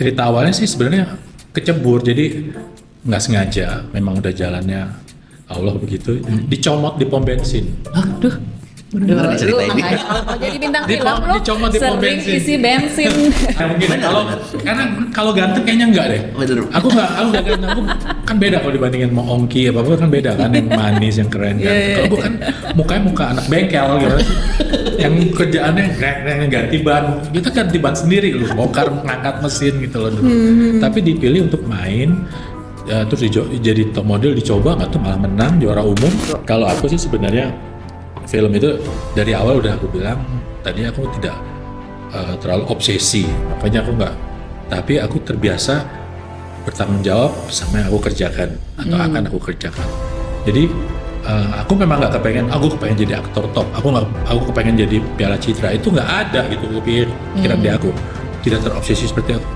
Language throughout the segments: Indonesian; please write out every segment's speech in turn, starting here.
Cerita awalnya sih sebenarnya kecebur, jadi nggak sengaja, memang udah jalannya Allah begitu, dicomot di pom bensin. Aduh, Bener nih cerita ini. makanya kalau jadi bintang Di film pom- lu dicomot di pom sering bensin. isi bensin. Nah, mungkin kalau karena kalau ganteng kayaknya enggak deh. Bener. Aku nggak ganteng, aku kan beda kalau dibandingin mau Ongki apa kan beda kan, yang manis, yang keren kan. Kalau gue kan mukanya muka anak bengkel gitu. Yang kerjaannya ganti ban, kita ganti ban sendiri loh, bongkar ngangkat mesin gitu loh. Tapi dipilih untuk main. Ya, terus jadi top model dicoba nggak tuh malah menang juara umum. Kalau aku sih sebenarnya film itu dari awal udah aku bilang tadi aku tidak terlalu obsesi, makanya aku nggak. Tapi aku terbiasa bertanggung jawab sama yang aku kerjakan atau akan aku kerjakan. Jadi aku memang nggak kepengen, aku kepengen jadi aktor top. Aku kepengen jadi Piala Citra, itu nggak ada gitu pikiran di aku. Tidak terobsesi seperti itu.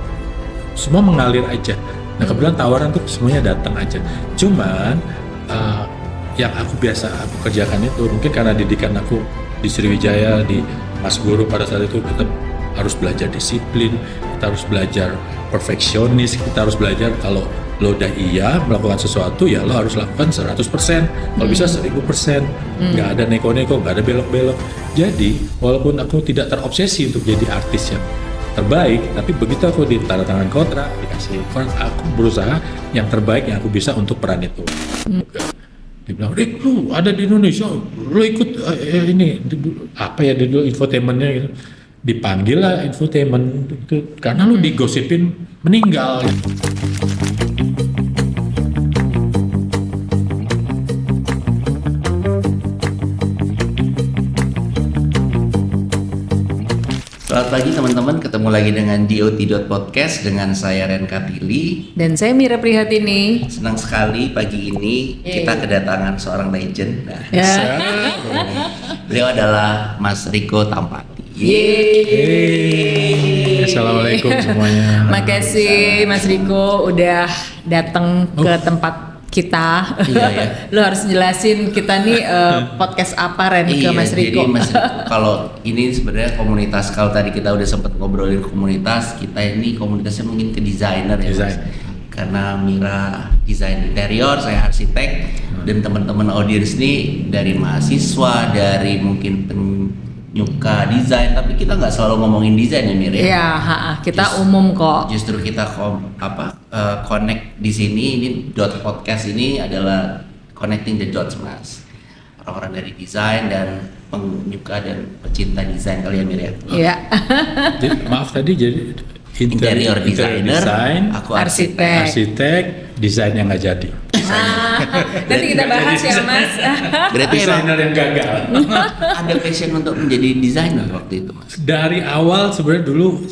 Semua mengalir aja. Nah kebetulan tawaran tuh semuanya datang aja. Cuman yang aku kerjakan itu mungkin karena didikan aku di Sriwijaya, di Mas Guru pada saat itu kita harus belajar disiplin, kita harus belajar perfeksionis, kita harus belajar kalau lo udah melakukan sesuatu ya lo harus lakukan 100%, kalau bisa 1000%, nggak ada neko-neko, nggak ada belok-belok. Jadi walaupun aku tidak terobsesi untuk jadi artis yang terbaik, tapi begitu aku ditandatangan kontrak, dikasih kontrak, aku berusaha yang terbaik yang aku bisa untuk peran itu. Dia bilang, Rick, lu ada di Indonesia, lu ikut ini apa ya dulu infotainmentnya gitu. Dipanggil lah infotainment itu karena lu digosipin meninggal. Selamat pagi teman-teman, ketemu lagi dengan DOT.podcast dengan saya Ren Kapili. Dan saya Mira Prihatini. Senang sekali pagi ini kita kedatangan seorang legend. Nah, Ya. beliau adalah Mas Riko Tampati. Yeay. Assalamualaikum semuanya. Makasih Mas Riko udah datang ke tempat kita. Iya ya. Lu harus jelasin kita nih podcast apa Ren ke Mas Riko. Jadi Mas Riko, kalau ini sebenarnya komunitas, kalau tadi kita udah sempat ngobrolin komunitas, kita ini komunitasnya mungkin ke desainer ya Mas. Desain. Karena Mira desain interior, saya arsitek, dan teman-teman audiens nih dari mahasiswa, dari mungkin penyuka desain, tapi kita nggak selalu ngomongin desain ya Mira. Iya, kita umum kok. Justru kita connect di sini. Ini dot podcast ini adalah connecting the dots Mas. Orang-orang dari desain dan penyuka dan pecinta desain kali ya Mira. Iya. Maaf tadi jadi Interior designer, design, aku arsitek, desain yang nggak jadi. Nanti kita bahas ya Mas. Berarti emang Desainer yang gagal. ada passion untuk menjadi desainer waktu itu Mas. Dari awal sebenarnya dulu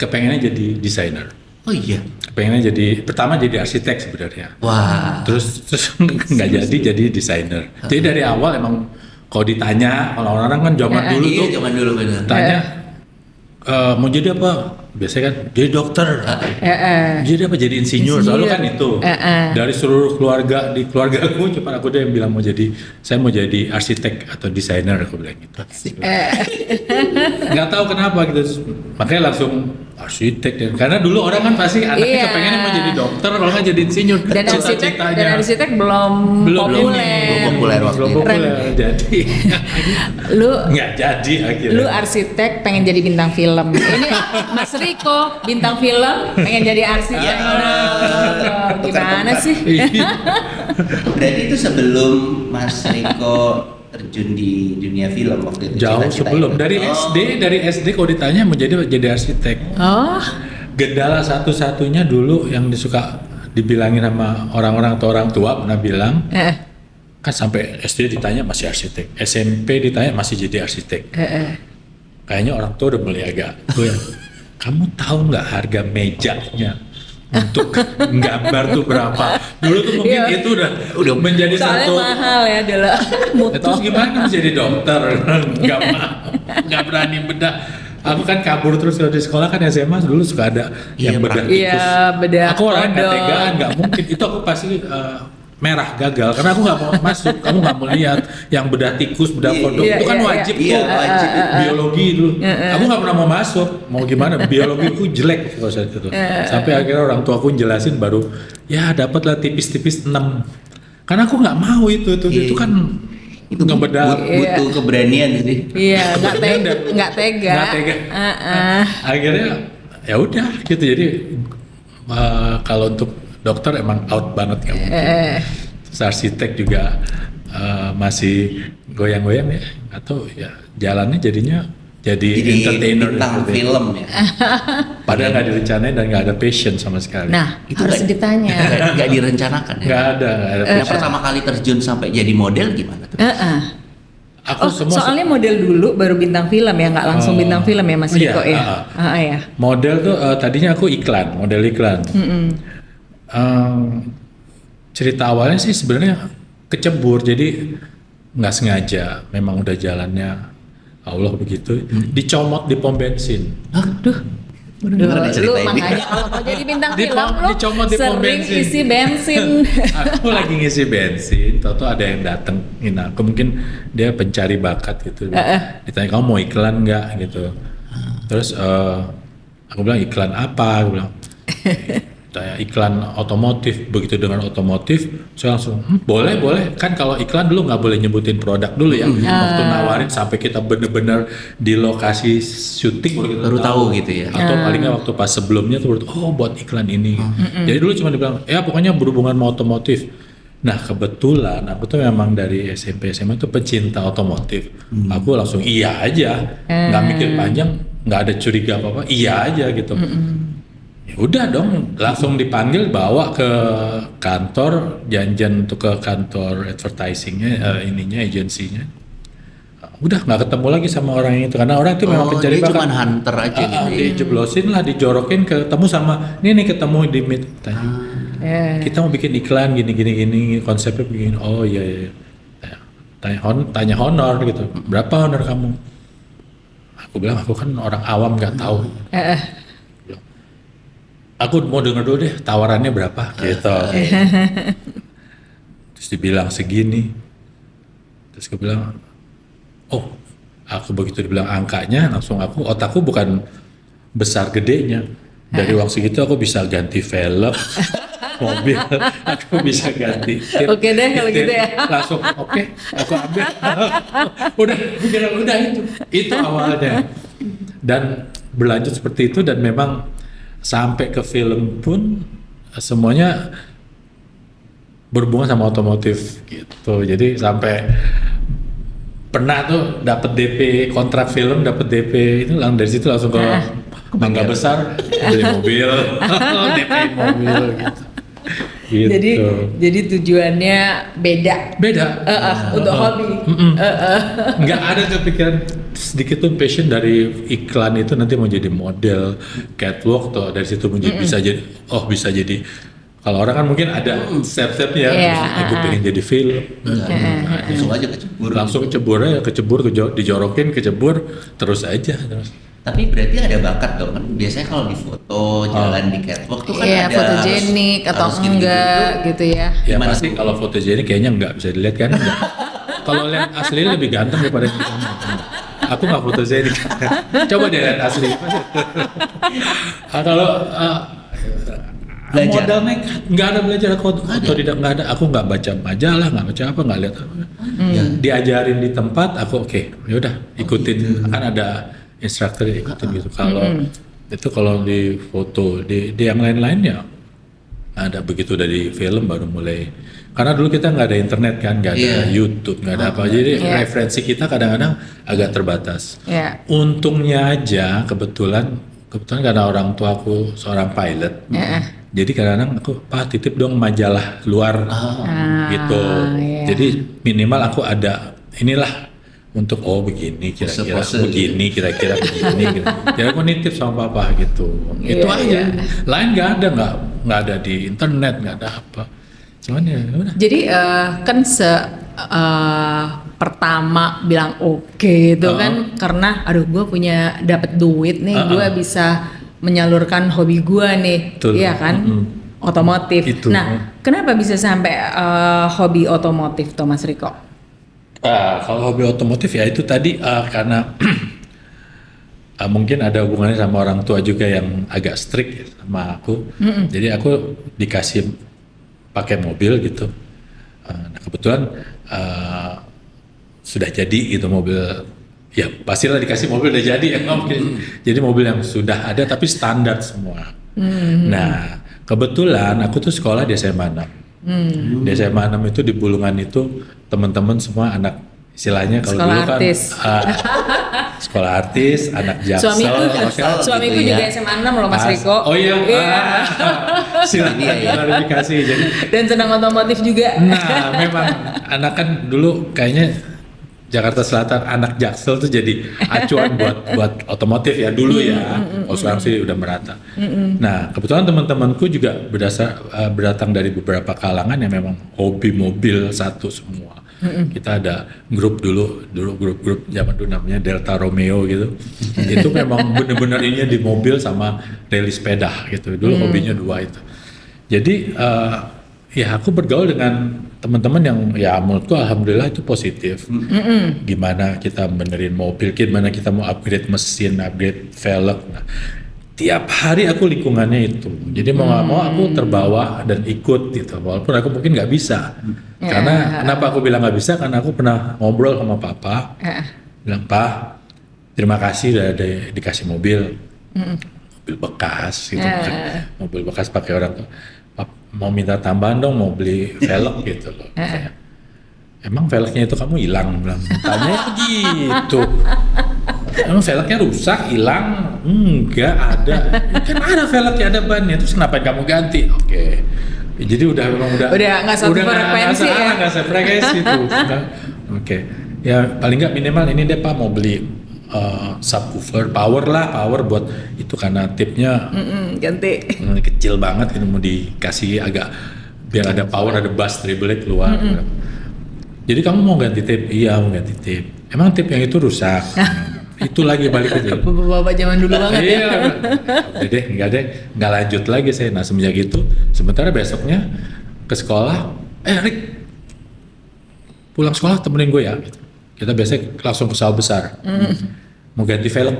kepengennya jadi desainer. Oh iya. Kepengennya pertama jadi arsitek sebenarnya. Wah. Terus nggak jadi desainer. Jadi dari awal emang kalau ditanya, kalau orang-orang kan zaman dulu Iya, tuh zaman dulu benar. tanya mau jadi apa? Biasanya kan jadi dokter. Jadi apa? Jadi insinyur. Selalu kan itu. Dari seluruh keluarga, di keluarga aku cuma aku deh yang bilang saya mau jadi arsitek atau desainer, aku bilang gitu. Nggak tahu kenapa gitu. Makanya langsung arsitek. Karena dulu orang kan pasti anaknya kepengennya mau jadi dokter, kalau nggak jadi insinyur. Dan arsitek belum populer waktu belum itu. populer. Jadi Lu nggak jadi akhirnya. Lu arsitek pengen jadi bintang film. Ini Mas Riko bintang film pengen jadi arsitek. Gimana sih? Berarti itu sebelum Mas Riko terjun di dunia film waktu itu. Jauh cita-cita sebelum itu. dari SD kalau ditanya mau jadi arsitek. Oh, Gendala satu-satunya dulu yang disuka dibilangin sama orang-orang atau orang tua pernah bilang kan sampai SD ditanya masih arsitek, SMP ditanya masih jadi arsitek. Kayaknya orang tua udah mulai agak kamu tahu nggak harga mejanya untuk gambar tuh berapa? Dulu tuh mungkin itu udah menjadi soalnya satu. mahal ya dulu. Terus gimana kamu jadi dokter? Nggak berani bedah. Aku kan kabur terus kalau di sekolah kan SMA dulu suka ada yang bedah tikus. Iya, bedah Aku orang nggak kodok. tegaan, nggak mungkin. Itu aku pasti merah gagal karena aku nggak mau masuk, kamu nggak mau lihat yang bedah tikus, bedah kodok itu kan wajib tuh, wajib. biologi itu. Aku nggak pernah mau masuk, mau gimana? Biologiku jelek kalau saat itu. Sampai akhirnya orang tua aku jelasin baru, ya dapatlah tipis-tipis 6. Karena aku nggak mau itu kan itu ngebedah. butuh keberanian sih. Iya, nggak tega. Akhirnya ya udah gitu, jadi kalau untuk dokter emang out banget kamu. Terus arsitek juga masih goyang-goyang ya, atau ya jalannya jadinya jadi entertainer bintang gitu. film ya. Padahal nggak direncanain dan nggak ada passion sama sekali. Nah, Itu harus ditanya. Nggak direncanakan ya. Nggak ada Yang passion. pertama kali terjun sampai jadi model gimana tuh? Aku Soalnya model dulu baru bintang film ya, nggak langsung bintang film ya Mas Riko ya. Ya. Model tuh tadinya aku model iklan. Cerita awalnya sih sebenarnya kecebur, jadi nggak sengaja, memang udah jalannya Allah begitu, dicomot di pom bensin. Bener cerita Lu ini. makanya kalau mau jadi bintang film lu dicomot di pom sering bensin. isi bensin. Aku lagi ngisi bensin, tahu ada yang datengin aku, mungkin dia pencari bakat gitu. Ditanya, kamu mau iklan nggak gitu. Terus aku bilang, iklan apa? Aku bilang tanya, iklan otomotif. Begitu dengar otomotif, saya langsung boleh kan. Kalau iklan dulu nggak boleh nyebutin produk dulu ya. Waktu nawarin sampai kita bener-bener di lokasi syuting Baru tahu gitu ya. atau paling nggak waktu pas sebelumnya tuh buat iklan ini. Jadi dulu cuma dibilang ya pokoknya berhubungan sama otomotif. Nah kebetulan aku tuh memang dari SMP SMA tuh pecinta otomotif. Aku langsung iya aja, nggak mikir panjang, nggak ada curiga apa iya aja gitu. Ya udah dong, langsung dipanggil, bawa ke kantor, janjian untuk ke kantor advertisingnya, agensinya. Udah nggak ketemu lagi sama orang itu, karena orang itu memang pencari dia bakat. cuman hunter aja gitu. Dijeblosin lah, dijorokin, ketemu sama ini ketemu di meet, tanya, kita mau bikin iklan gini, konsepnya begini. Oh iya. Tanya honor gitu, berapa honor kamu? Aku bilang aku kan orang awam nggak tahu. Aku mau denger dulu deh tawarannya berapa gitu. Terus dibilang segini. Terus aku bilang, oh, aku begitu dibilang angkanya, langsung otakku bukan besar gedenya. Dari uang segitu aku bisa ganti velg, mobil, aku bisa ganti. Oke deh kalau gitu ya. Langsung oke, aku ambil. udah itu awalnya. Dan berlanjut seperti itu, dan memang sampai ke film pun semuanya berhubungan sama otomotif gitu. Jadi sampai pernah tuh dapat DP kontrak film, dapat DP itu dari situ langsung ke Mangga Besar, beli mobil, DP mobil gitu. Jadi tujuannya beda untuk hobi. Nggak ada kepikiran sedikit pun passion dari iklan itu nanti mau jadi model catwalk, tuh dari situ menjadi bisa jadi kalau orang kan mungkin ada step-stepnya aku pengen jadi film. Langsung aja kecebur. Langsung kecebur, dijorokin, terus aja. Tapi berarti ada bakat dong kan? Biasanya kalau di foto jalan di catwalk tuh kan ada fotogenik atau harus enggak gitu ya. Ya Gimana pasti tuh? kalau fotogenik kayaknya nggak bisa dilihat kan. Kalau lihat asli lebih ganteng daripada yang di sana. Aku nggak fotogenik. Coba deh lihat asli. Kalau Belajar. modal nekat, nggak ada belajar atau tidak, nggak ada. Aku nggak baca majalah, nggak baca apa, nggak lihat apa. Diajarin di tempat, aku yaudah ikutin. Kan ada instruktur ikutin gitu. Kalau di foto, di yang lain-lain ya ada. Begitu dari film baru mulai. Karena dulu kita nggak ada internet kan, nggak ada YouTube, nggak ada apa. Jadi referensi kita kadang-kadang agak terbatas. Untungnya aja kebetulan karena orang tua aku seorang pilot. Jadi kadang-kadang aku, Pak titip dong majalah luar gitu. Jadi minimal aku ada inilah untuk begini kira-kira begini kira-kira begini gitu. Jadi aku nitip sama papa gitu. Itu aja. Lain nggak ada di internet, nggak ada apa. Cuman ya udah. Jadi kan pertama bilang oke itu kan karena gue punya dapat duit nih, gue bisa menyalurkan hobi gue nih. Iya kan? Otomotif. Itu. Nah, kenapa bisa sampai hobi otomotif, Mas Riko? Kalau hobi otomotif ya itu tadi karena mungkin ada hubungannya sama orang tua juga yang agak strict sama aku. Jadi aku dikasih pakai mobil gitu. Nah kebetulan sudah jadi gitu mobil. Ya pastilah dikasih mobil udah jadi ya mungkin. Jadi mobil yang sudah ada tapi standar semua. Nah kebetulan aku tuh sekolah di SMA 6. Di SMA 6 itu di Bulungan itu teman-teman semua anak istilahnya kalau Sekolah dulu kan artis. sekolah artis, anak jaksel. Suamiku gitu juga ya. SMA 6 loh Mas Riko. Oh iya. Iya. Silakan klarifikasi. Jadi Dan senang otomotif juga. nah memang anak kan dulu kayaknya Jakarta Selatan anak jaksel tuh jadi acuan buat otomotif ya dulu ya. Oh sekarang sih udah merata. Nah kebetulan teman-temanku juga berdatang dari beberapa kalangan yang memang hobi mobil satu semua. Kita ada grup dulu grup zaman dulu namanya Delta Romeo gitu. Itu memang bener-bener ininya di mobil sama rally sepeda gitu. Dulu hobinya dua itu. Jadi ya aku bergaul dengan teman-teman yang ya menurutku alhamdulillah itu positif. Gimana kita benerin mobil, gimana kita mau upgrade mesin, upgrade velg. Nah, tiap hari aku lingkungannya itu. Jadi mau nggak mau aku terbawa dan ikut gitu. Walaupun aku mungkin nggak bisa. Karena kenapa aku bilang nggak bisa? Karena aku pernah ngobrol sama papa. Bilang, "Pak, terima kasih udah dikasih mobil. Mobil bekas gitu. Mobil bekas pakai orang tuh. Mau minta tambahan dong, mau beli velg gitu loh." Kayak, "Emang velgnya itu kamu hilang?" Bilang, tanya gitu. "Emang velgnya rusak, hilang?" "Enggak ada." "Kan ada velgnya, ada bannya, terus kenapa kamu ganti?" Oke. Jadi udah nggak satu frekuensi ya? Nggak sefrekuensi tuh. Oke. Ya paling nggak minimal ini deh Pak mau beli subwoofer power buat itu karena tipnya Ganti. kecil banget gitu mau dikasih agak biar ada power, ada bass treble keluar. Jadi kamu mau ganti tip? Iya mau ganti tip. Emang tip yang itu rusak? Itu lagi balik aja. Bapak zaman dulu banget ya. Iya, udah deh, nggak lanjut lagi saya. Nah semenjak itu, sementara besoknya ke sekolah, Rick, pulang sekolah temenin gue ya. Gitu. Kita biasanya langsung ke sawah besar, mau ganti velg.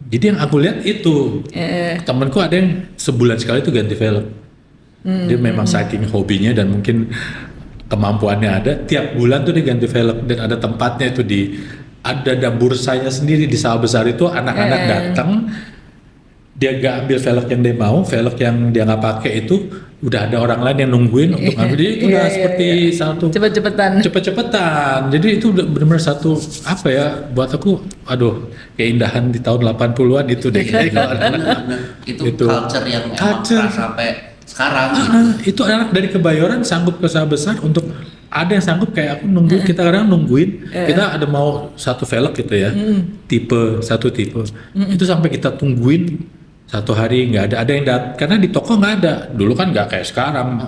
Jadi yang aku lihat itu, temenku ada yang sebulan sekali itu ganti velg. Dia memang saking hobinya dan mungkin kemampuannya ada, tiap bulan tuh dia ganti velg dan ada tempatnya itu ada bursanya sendiri di sawah besar itu anak-anak datang, dia gak ambil velg yang dia mau, velg yang dia nggak pakai itu udah ada orang lain yang nungguin untuk ngambil. Jadi itu udah seperti satu cepet-cepetan. Jadi itu udah benar-benar satu apa ya buat aku, aduh keindahan di tahun 80-an itu deh. Itu culture yang emang sampai sekarang. Itu anak dari Kebayoran sanggup ke sawah besar untuk ada yang sanggup kayak aku nungguin, kita kadang nungguin, kita ada mau satu velg gitu ya, satu tipe, itu sampai kita tungguin satu hari nggak ada yang karena di toko nggak ada, dulu kan nggak kayak sekarang,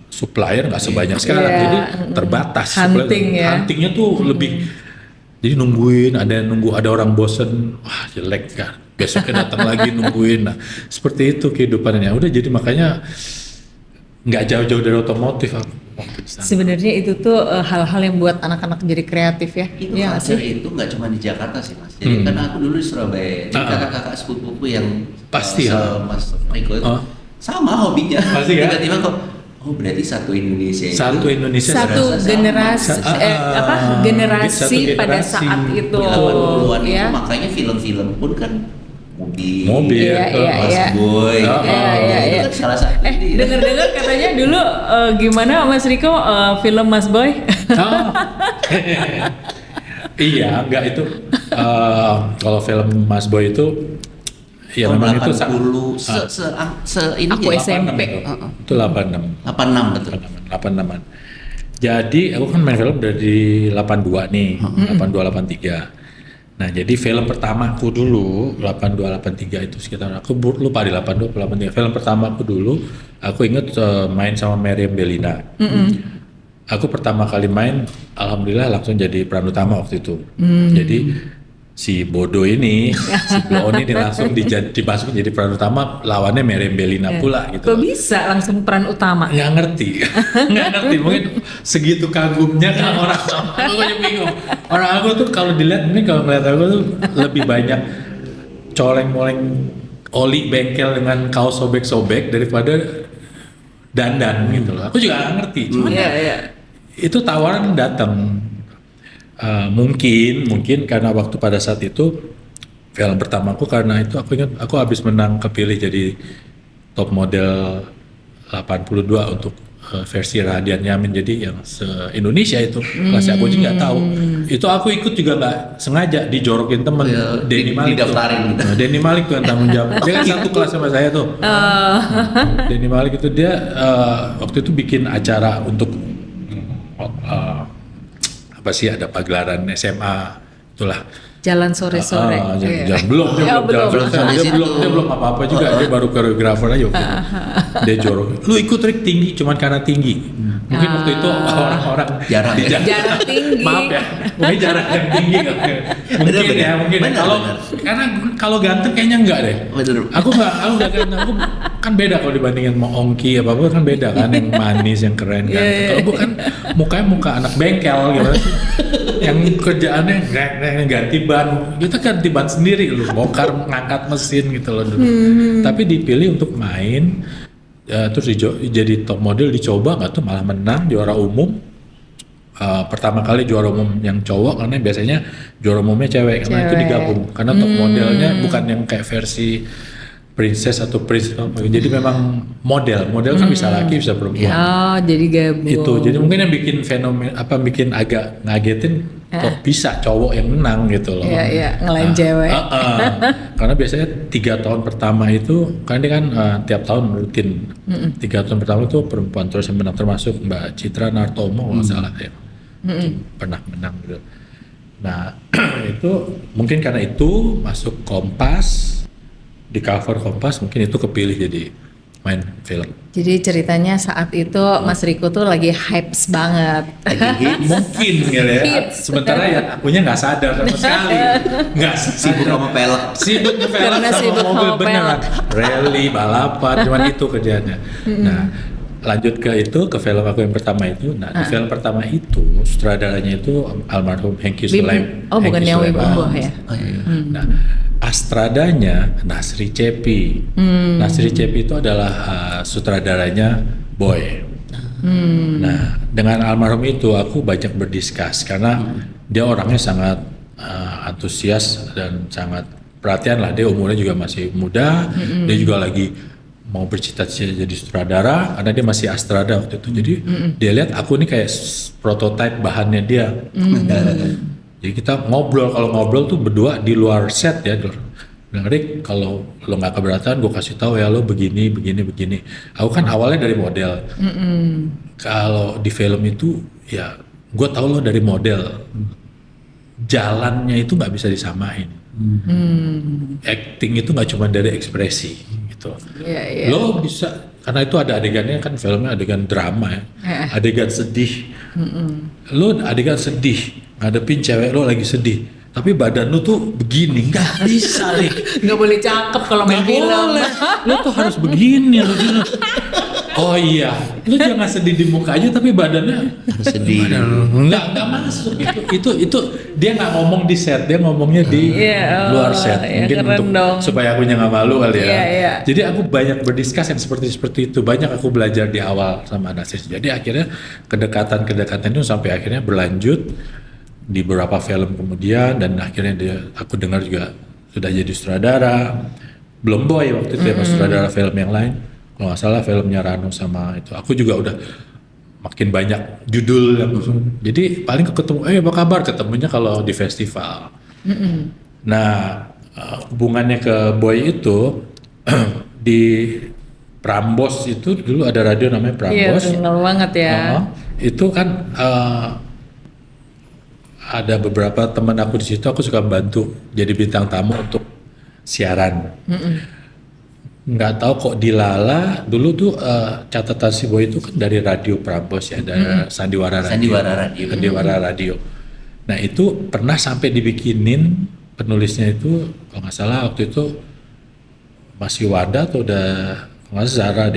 supplier nggak sebanyak sekarang, jadi terbatas. Huntingnya tuh lebih, jadi nungguin, ada orang bosen, wah jelek kan, besoknya datang lagi nungguin, nah seperti itu kehidupannya. Udah jadi makanya nggak jauh-jauh dari otomotif aku. Sebenarnya itu tuh hal-hal yang buat anak-anak jadi kreatif ya. Itu culture itu nggak cuma di Jakarta sih Mas. Jadi karena aku dulu di Surabaya, kakak-kakak sepupuku yang pasti Mas Riko itu sama hobinya. Pasti kan? Tiba-tiba kok, oh berarti satu Indonesia. Satu generasi pada saat itu. 80-an itu makanya film-film pun kan mobil, Mas Boy, itu kan salah satu. Dengar-dengar katanya dulu gimana Mas Riko film Mas Boy? Iya, enggak itu kalau film Mas Boy itu ya memang itu ini aku SMP. Itu 86 betul. 86-an. Jadi aku kan main film dari 82 nih, 82 83. Nah jadi film pertama aku dulu 82-83 itu sekitar, aku lupa di 82-83. Film pertama aku dulu aku inget main sama Meriam Bellina. Aku pertama kali main alhamdulillah langsung jadi peran utama waktu itu. Jadi si bodoh ini, si Bloon ini langsung dimasukin jadi peran utama, lawannya Meriam Bellina pula gitu. Kok bisa langsung peran utama? Nggak ngerti, nggak ngerti. Mungkin segitu kagumnya kan orang. Aku aja bingung. Orang aku tuh kalau dilihat, ini kalau ngeliat aku tuh lebih banyak coleng-moleng oli bengkel dengan kaos sobek-sobek daripada dandan gitu loh. Aku juga nggak ngerti. Cuman itu tawaran datang. Mungkin karena waktu pada saat itu film pertamaku, karena itu aku ingat aku habis menang kepilih jadi top model 82 untuk versi Radian Yamin, jadi yang se-Indonesia itu kelasnya aku juga nggak tahu. Itu aku ikut juga nggak sengaja, dijorokin temen Denny Malik tuh. Nah, Denny Malik tuh yang tanggung jawab. Dia kan satu kelas sama saya tuh. Denny Malik itu dia waktu itu bikin acara untuk apa sih, ada pagelaran SMA itulah, Jalan sore-sore. Belum dia belum apa-apa juga, dia baru koreografer aja waktu itu. Dia jorok, lu ikut trik tinggi cuman karena tinggi. Mungkin waktu itu orang-orang Jarang tinggi. Maaf ya, mungkin jarak yang tinggi kan. Mungkin karena kalau ganteng kayaknya enggak deh. Betul. Aku enggak ganteng, aku kan beda kalau dibandingin sama Ongki apa kan beda kan, yang manis, yang keren kan. Kalau bukan mukanya muka anak bengkel gitu. Yang kerjaannya ganti ban, kita ganti ban sendiri loh, bongkar ngangkat mesin gitu loh dulu. Tapi dipilih untuk main, terus jadi top model, dicoba nggak tuh malah menang juara umum. Pertama kali juara umum yang cowok, karena biasanya juara umumnya cewek. Karena itu digabung, karena top modelnya bukan yang kayak versi princess atau prince, jadi memang model kan bisa laki bisa perempuan. Oh, jadi gabung. Itu jadi mungkin yang bikin fenomena bikin agak ngagetin, kok bisa cowok yang menang gitu loh. Iya, ngelain cewek. Karena biasanya 3 tahun pertama itu kan dia kan tiap tahun rutin. 3 tahun pertama itu perempuan terus yang menang, termasuk Mbak Citra Nartomo kalau nggak salah ya. Pernah menang gitu. Nah itu mungkin karena itu masuk Kompas, di cover Kompas, mungkin itu kepilih jadi main film. Jadi ceritanya saat itu Mas Riko tuh lagi hypes banget. Mungkin ya. Sementara ya akunya nggak sadar sama sekali. Nggak Sibuk sama pelek. Sibuk Karena sama sibuk mobil sama beneran. Rally, balapan, cuman itu kerjaannya. Nah, lanjut ke film aku yang pertama itu. Nah, di film pertama itu sutradaranya itu almarhum Hengki Sulaiman. Oh, bukan yang Wimbo ya. Nah, Astradanya Nasri Cepi. Nasri Cepi itu adalah sutradaranya Boy. Nah, dengan almarhum itu aku banyak berdiskus karena dia orangnya sangat antusias dan sangat perhatian lah. Dia umurnya juga masih muda. Dia juga lagi mau bercita-cita jadi sutradara karena dia masih Astrada waktu itu. Jadi dia lihat aku ini kayak prototipe bahannya dia. Jadi kita kalau ngobrol tuh berdua di luar set ya. Bilang, Rick, kalau lo nggak keberatan, gue kasih tahu ya lo begini. Aku kan awalnya dari model. Kalau di film itu ya, gue tahu lo dari model. Jalannya itu nggak bisa disamain. Acting itu nggak cuma dari ekspresi gitu. Lo bisa, karena itu ada adegannya kan, filmnya adegan drama ya. Adegan sedih. Lo adegan sedih. Ngadepin cewek lo lagi sedih, tapi badan lo tuh begini, nggak bisa nih. Nggak boleh cakep kalau main film. Lo tuh harus begini lo. Oh iya, lo jangan sedih di muka aja, tapi badannya sedih. Nggak masuk itu dia nggak ngomong di set, dia ngomongnya di luar set. Mungkin untuk supaya akunya nggak malu kali ya. Jadi aku banyak berdiskus yang seperti itu. Banyak aku belajar di awal sama Nasir. Jadi akhirnya kedekatan itu sampai akhirnya berlanjut di beberapa film kemudian, dan akhirnya aku dengar juga sudah jadi sutradara. Belum Boy waktu itu ya, sutradara film yang lain. Kalau nggak salah filmnya Rano sama itu. Aku juga udah makin banyak judul yang jadi paling ketemu, apa kabar, ketemunya kalau di festival. Nah, hubungannya ke Boy itu di Prambos itu dulu ada radio namanya Prambos. Iya, terkenal banget ya. Itu kan ada beberapa teman aku di situ, aku suka bantu jadi bintang tamu untuk siaran. Nggak tahu kok di Lala dulu tuh catatan si Boy itu kan dari radio Prambos ya, dari Sandiwara Radio. Nah itu pernah sampai dibikinin penulisnya itu kalau nggak salah waktu itu masih Wada atau udah kalau nggak salah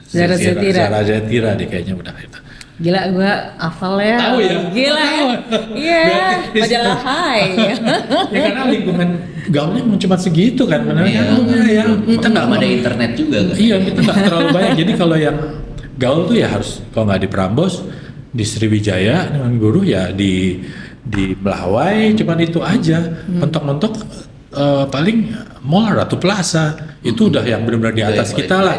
Zara Zatira. Zatira deh kayaknya udah itu. Gila gua hafal ya. Tahu ya? Gila ya. Iya. Berarti- Majalah Hai. Ya karena lingkungan gaulnya cuma segitu kan, benar Iya, kan? Ya, kita nggak belum ada internet juga kan. Iya, kita nggak terlalu banyak. Jadi kalau yang gaul tuh ya harus kalau nggak di Prambors, di Sriwijaya dengan guru ya di Melawai, cuman itu aja. Mentok-mentok paling mall Ratu Plaza itu udah yang benar-benar di atas Boleh, kita lah.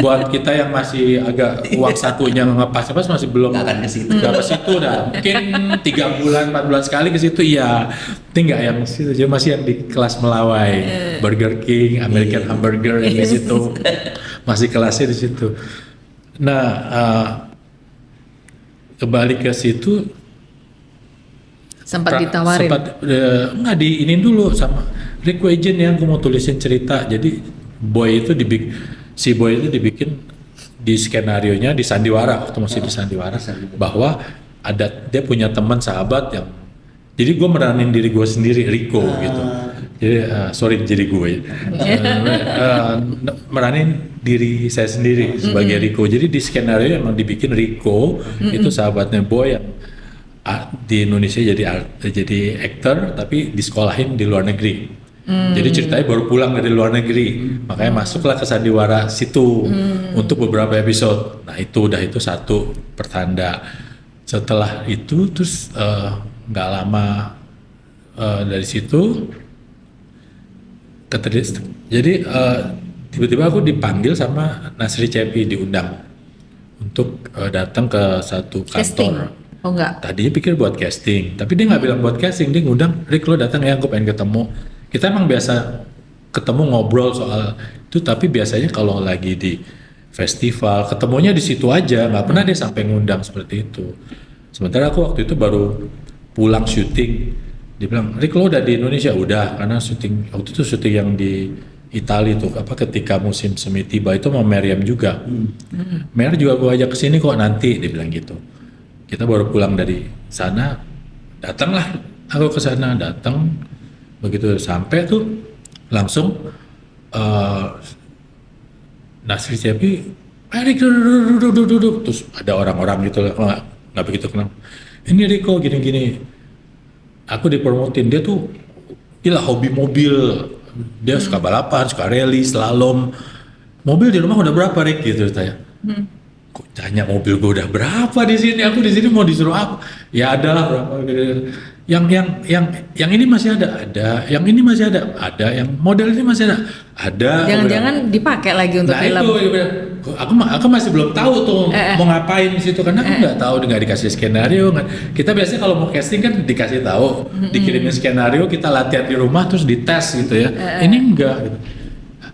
Buat kita yang masih agak uang sakunya ngepas-ngepas masih belum Nggak akan ke situ. nggak ke situ dah. Mungkin 3 bulan 4 bulan sekali ke situ ya. Tapi nggak yang situ aja, masih yang di kelas Melawai, Burger King, American Hamburger yang di situ. Masih kelasnya di situ. Nah, kembali ke situ Sempat ditawarin. nggak diinin dulu sama Rick Wagen yang gue mau tulisin cerita. Jadi si Boy itu dibikin di skenarionya di Sandiwara waktu masih di Sandiwara bahwa dia punya teman sahabat yang jadi gue meranin diri gue sendiri Rico gitu. Jadi sorry jadi gue meranin diri saya sendiri sebagai Rico. Jadi di skenario emang dibikin Rico itu sahabatnya Boy yang di Indonesia jadi aktor tapi disekolahin di luar negeri. Jadi ceritanya baru pulang dari luar negeri, makanya masuklah ke Sandiwara situ untuk beberapa episode. Nah itu satu pertanda. Setelah itu terus nggak lama dari situ jadi tiba-tiba aku dipanggil sama Nasri Cepi, diundang untuk datang ke satu kantor. Casting. Oh enggak. Tadinya pikir buat casting, tapi dia nggak bilang buat casting, dia ngundang, Rick lo datang ya, aku pengen ketemu. Kita emang biasa ketemu ngobrol soal itu, tapi biasanya kalau lagi di festival, ketemunya di situ aja, nggak pernah dia sampai ngundang seperti itu. Sementara aku waktu itu baru pulang syuting, dia bilang, Rick lo udah di Indonesia? Udah, karena syuting, waktu itu syuting yang di Italia tuh, ketika musim semi tiba itu sama Meriam juga. Mer juga gue ajak kesini kok nanti, dia bilang gitu. Kita baru pulang dari sana, datanglah aku ke sana, datang begitu sampai tuh langsung Nasri Cepi, Erik duduk, terus ada orang-orang gitu, nggak begitu kenal. Ini Rico gini-gini, aku dipromotin, dia tuh gila hobi mobil, dia suka balapan, suka rally, slalom. Mobil di rumah udah berapa Rick gitu tanya. Kok tanya mobil gue udah berapa di sini? Aku di sini mau disuruh apa? Ya ada lah berapa. Yang ini masih ada. Yang ini masih ada. Yang model ini masih ada. Jangan-jangan dipakai lagi untuk film. Nah itu, aku masih belum tahu tuh mau ngapain di situ karena aku nggak tahu, nggak dikasih skenario. Kita biasanya kalau mau casting kan dikasih tahu, dikirimin skenario, kita latihan di rumah terus dites gitu ya. Ini enggak. Gitu.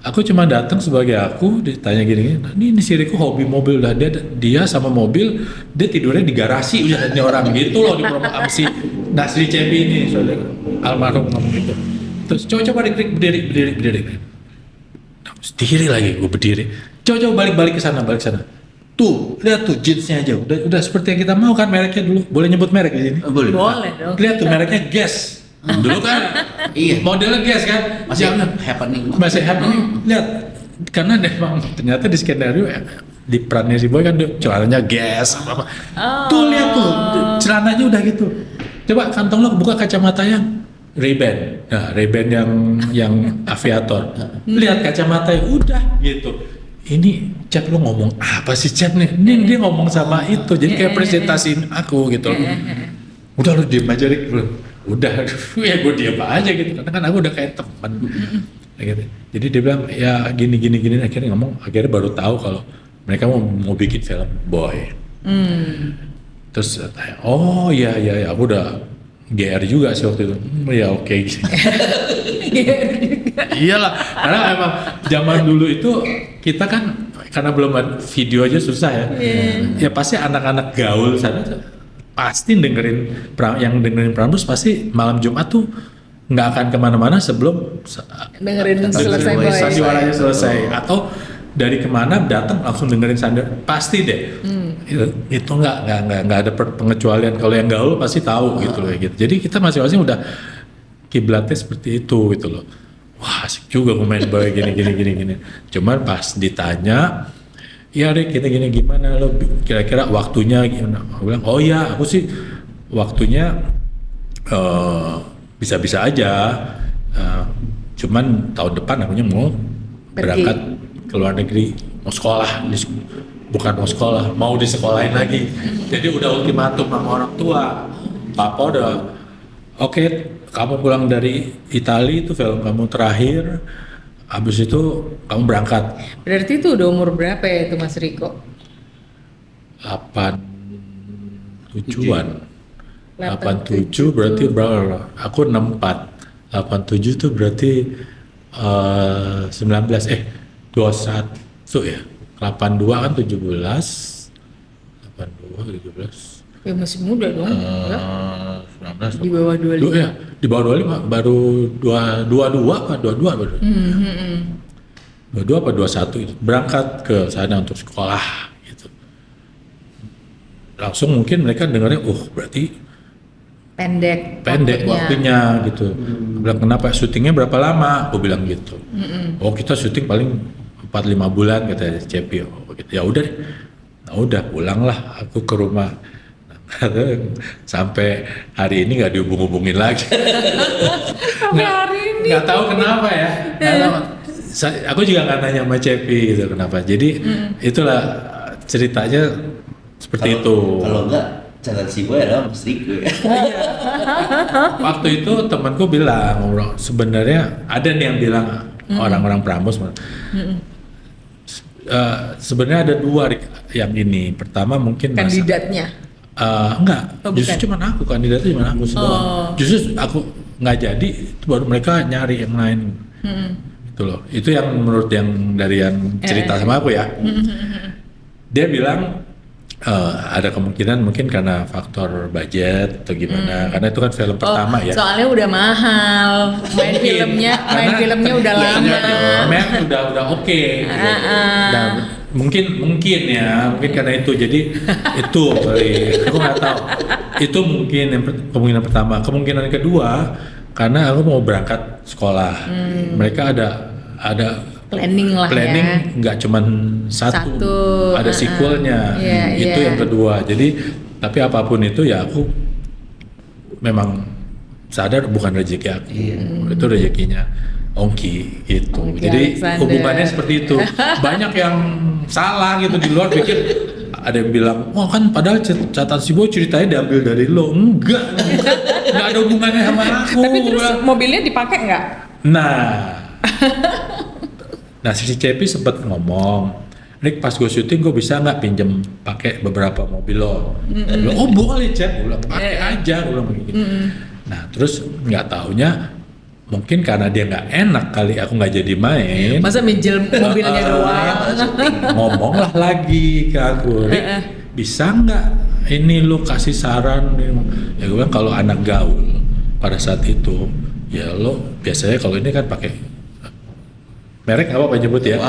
Aku cuma datang sebagai aku, ditanya gini, ini si Rico hobi mobil, udah dia sama mobil, dia tidurnya di garasi, udah ini orang gitu loh di promo si Nasri Cepi ini, soalnya almarhum ngomong gitu. Terus coba Rick berdiri. Sendiri lagi gue berdiri. Coba balik ke sana. Tuh, lihat tuh jeansnya aja, udah seperti yang kita mau kan mereknya dulu. Boleh nyebut merek di sini? Boleh. Boleh dong. Lihat tuh mereknya Guess. Dulu kan Iya. modelnya Guess kan Masih happening. masih happening. Lihat karena memang ternyata di skenario di perannya si Boy kan celananya Guess apa. Tuh lihat tuh celananya udah gitu. Coba kantong lo buka kacamatanya Ray-Ban. Nah, Ray-Ban yang aviator. Lihat kacamatanya udah gitu. Ini Chat lo ngomong apa sih Chat nih? Ini dia ngomong sama itu. Jadi kayak presentasiin aku gitu. Udah lu diem aja Rick. Udah ya gue diem aja gitu karena kan aku udah kayak teman gitu. Jadi dia bilang ya gini akhirnya baru tahu kalau mereka mau bikin film Boy. Terus tanya, oh iya aku udah GR juga sih waktu itu. Ya oke. Iyalah karena emang zaman dulu itu kita kan karena belum ada video aja susah ya. Ya pasti anak-anak gaul sana pasti dengerin Prambors pasti malam Jumat tuh nggak akan kemana-mana sebelum Dengerin selesai Boy. Sandiwaranya selesai atau dari kemana datang langsung dengerin Sandiwara pasti deh. Itu nggak ada pengecualian, kalau yang gaul pasti tahu gitu loh gitu. Jadi kita masing-masing udah kiblatnya seperti itu gitu loh. Wah asik juga gue main boy gini. Cuman pas ditanya, ya Rick gini gimana lo kira-kira waktunya gimana? Aku bilang oh ya aku sih waktunya bisa-bisa aja. Cuman tahun depan akunya mau berangkat ke luar negeri, mau sekolah, bukan mau sekolah, mau disekolahin lagi. Jadi udah ultimatum sama orang tua. Papa udah oke, kamu pulang dari Italia itu film kamu terakhir, habis itu kamu berangkat. Berarti itu udah umur berapa ya itu Mas Riko? 87-an. 87 berarti berapa? Aku 64. 87 tuh berarti 21 ya. 82 kan 17. 82 17. Ya masih muda dong. 19 Di bawah 25. Ya, di bawah 25 baru 22 apa 22 baru. 22 apa 21 itu. Berangkat ke sana untuk sekolah gitu. Langsung mungkin mereka dengarnya berarti Pendek waktunya gitu. Bilang kenapa syutingnya berapa lama? Aku bilang gitu. Oh kita syuting paling 4-5 bulan kata Cepi. Oh gitu. Ya udah deh. Nah udah pulanglah aku ke rumah. Sampai hari ini nggak dihubung-hubungin lagi. Sampai hari ini. Nggak tahu kenapa ya. Aku juga nggak nanya sama Cepi gitu kenapa. Jadi itulah ceritanya seperti itu. Kalau enggak catatan si boy adalah Mas Riko ya. Waktu itu temanku bilang, sebenarnya ada nih yang bilang orang-orang Prambors, sebenarnya ada 2 yang ini. Pertama mungkin kandidatnya. Enggak, justru cuma aku kandidatnya cuma aku doang. Justru aku nggak jadi, itu baru mereka nyari yang lain. Gitu loh. Itu yang menurut yang dari yang cerita sama aku ya. Dia bilang ada kemungkinan mungkin karena faktor budget atau gimana, karena itu kan film pertama ya. Soalnya udah mahal, main filmnya udah lama. Memang udah oke. Gitu. Dan mungkin karena itu jadi itu kali, aku nggak tahu. Itu mungkin yang kemungkinan pertama. Kemungkinan kedua karena aku mau berangkat sekolah. Mereka ada planning nggak cuman satu, ada sequelnya. Itu yang kedua. Jadi tapi apapun itu ya aku memang sadar bukan rezeki aku. Itu rezekinya Ongki gitu. Jadi hubungannya seperti itu. Banyak yang salah gitu di luar pikir, ada yang bilang, "Oh kan padahal catatan si Boy ceritanya diambil dari lo." Enggak ada hubungannya sama aku. Tapi terus mobilnya dipakai nggak? Nah si Cepi sempat ngomong, Rick pas gue syuting gue bisa nggak pinjem pakai beberapa mobil lo? Oh boleh Cep, gue bilang pakai aja, gue bilang begitu. Nah terus nggak taunya mungkin karena dia nggak enak kali aku nggak jadi main. Masa minjem mobilnya doang? Ngomonglah lagi ke aku, Rick bisa nggak ini lu kasih saran? Ya gue bilang kalau anak gaul pada saat itu ya lo biasanya kalau ini kan pakai merek apa nyebut ya?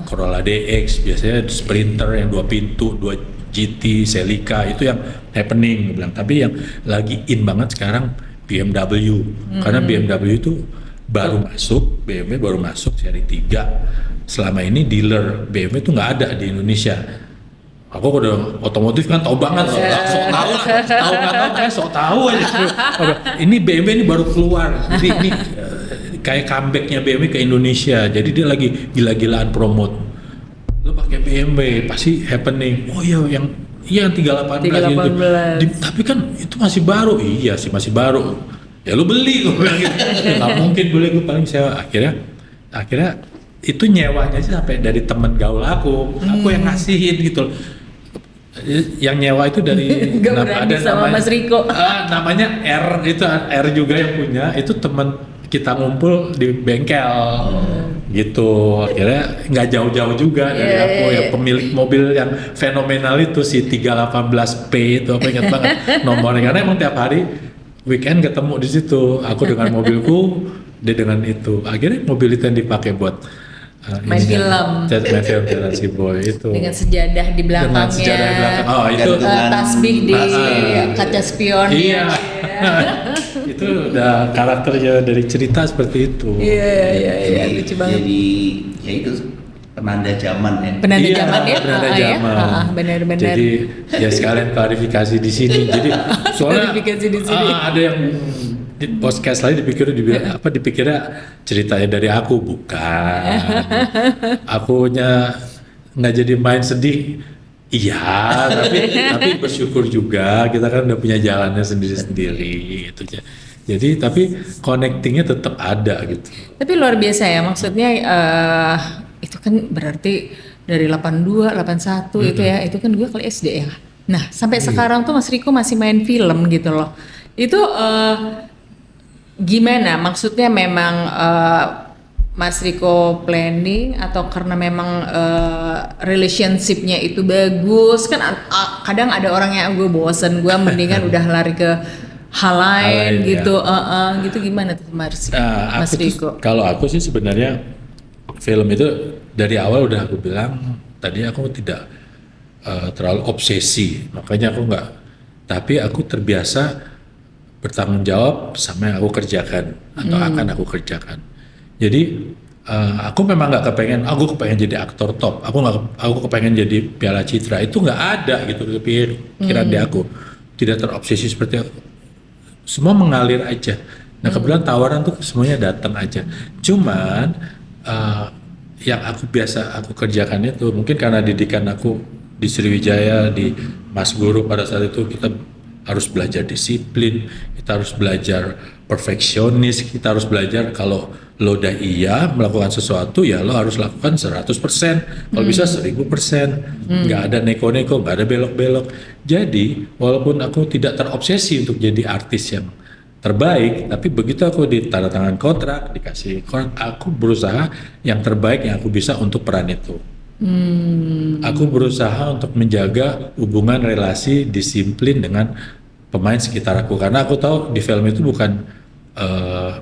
Corolla DX, biasanya Sprinter yang 2 pintu, 2 GT, Celica itu yang happening bilang. Tapi yang lagi in banget sekarang BMW. Karena BMW itu BMW baru masuk seri 3. Selama ini dealer BMW itu nggak ada di Indonesia. Aku udah otomotif kan tahu banget, sok tahu aja. Ini BMW ini baru keluar. Jadi ini kayak comebacknya BMW ke Indonesia, jadi dia lagi gila-gilaan promote. Lo pakai BMW pasti happening. Oh iya yang 318 gitu. Tapi kan itu masih baru. Iya sih masih baru. Ya lo beli gue bilang gitu. Nggak mungkin beli, gue paling sewa. Akhirnya itu nyewanya sih sampai dari temen gaul aku yang ngasihin gitu. Yang nyewa itu dari ada sama Mas Riko. Namanya R juga yang punya, itu temen kita ngumpul di bengkel gitu. Akhirnya nggak jauh-jauh juga dari aku ya, pemilik mobil yang fenomenal itu si 318P itu, aku ingat banget nomornya karena emang tiap hari weekend ketemu di situ, aku dengan mobilku, dia dengan itu. Akhirnya mobil itu yang dipakai buat main film si Boy itu dengan sejadah di belakangnya. Oh itu tasbih di kaca spion. Iya. Itu udah karakternya dari cerita seperti itu. Iya, lucu banget. Jadi ya itu penanda zaman ya. Penanda zaman ya. Penanda ya. zaman. Benar-benar. Jadi ya sekalian klarifikasi di sini. Jadi soalnya Klarifikasi di sini. ada yang di podcast lain dipikirnya ceritanya dari aku, bukan. Akunya nggak jadi main sedih. Iya, tapi bersyukur juga kita kan udah punya jalannya sendiri-sendiri gitu. Jadi tapi connectingnya tetap ada gitu. Tapi luar biasa ya, maksudnya itu kan berarti dari 82, 81 itu ya, itu kan gue kali SD ya. Nah sampai sekarang tuh Mas Riko masih main film gitu loh. Itu gimana? Maksudnya memang Mas Riko planning atau karena memang relationship-nya itu bagus kan? Kadang ada orang yang gue bosen, gue mendingan udah lari ke hal lain gitu, gitu gimana tuh Mas Riko? Kalau aku sih sebenarnya film itu dari awal udah aku bilang tadi aku tidak terlalu obsesi, makanya aku nggak. Tapi aku terbiasa bertanggung jawab sama yang aku kerjakan atau akan aku kerjakan. Jadi aku memang nggak kepengen, aku kepengen jadi aktor top. Aku kepengen jadi Piala Citra, itu nggak ada gitu pikiran di aku. Tidak terobsesi seperti itu. Semua mengalir aja. Nah kebetulan tawaran tuh semuanya datang aja. Cuman yang aku kerjakan itu mungkin karena didikan aku di Sriwijaya, di Mas Guru pada saat itu kita harus belajar disiplin, kita harus belajar perfeksionis, kita harus belajar kalau lo udah melakukan sesuatu ya lo harus lakukan 100%, kalau bisa 1000%, nggak ada neko-neko, nggak ada belok-belok. Jadi walaupun aku tidak terobsesi untuk jadi artis yang terbaik, tapi begitu aku ditandatangan kontrak, dikasih kontrak, aku berusaha yang terbaik yang aku bisa untuk peran itu. Aku berusaha untuk menjaga hubungan relasi disiplin dengan pemain sekitar aku, karena aku tahu di film itu bukan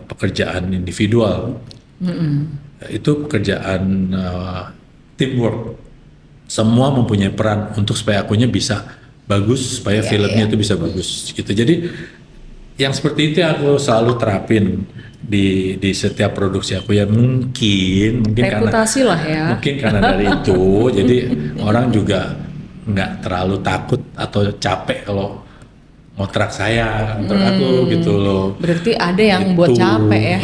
pekerjaan individual, itu pekerjaan teamwork. Semua mempunyai peran untuk supaya akunya bisa bagus, supaya filmnya itu bisa bagus gitu. Jadi yang seperti itu aku selalu terapin di setiap produksi aku ya. Mungkin reputasi karena lah ya. Mungkin karena dari itu jadi orang juga nggak terlalu takut atau capek kalau ngontrak saya untuk aku gitu loh. Berarti ada yang gitu. buat capek ya.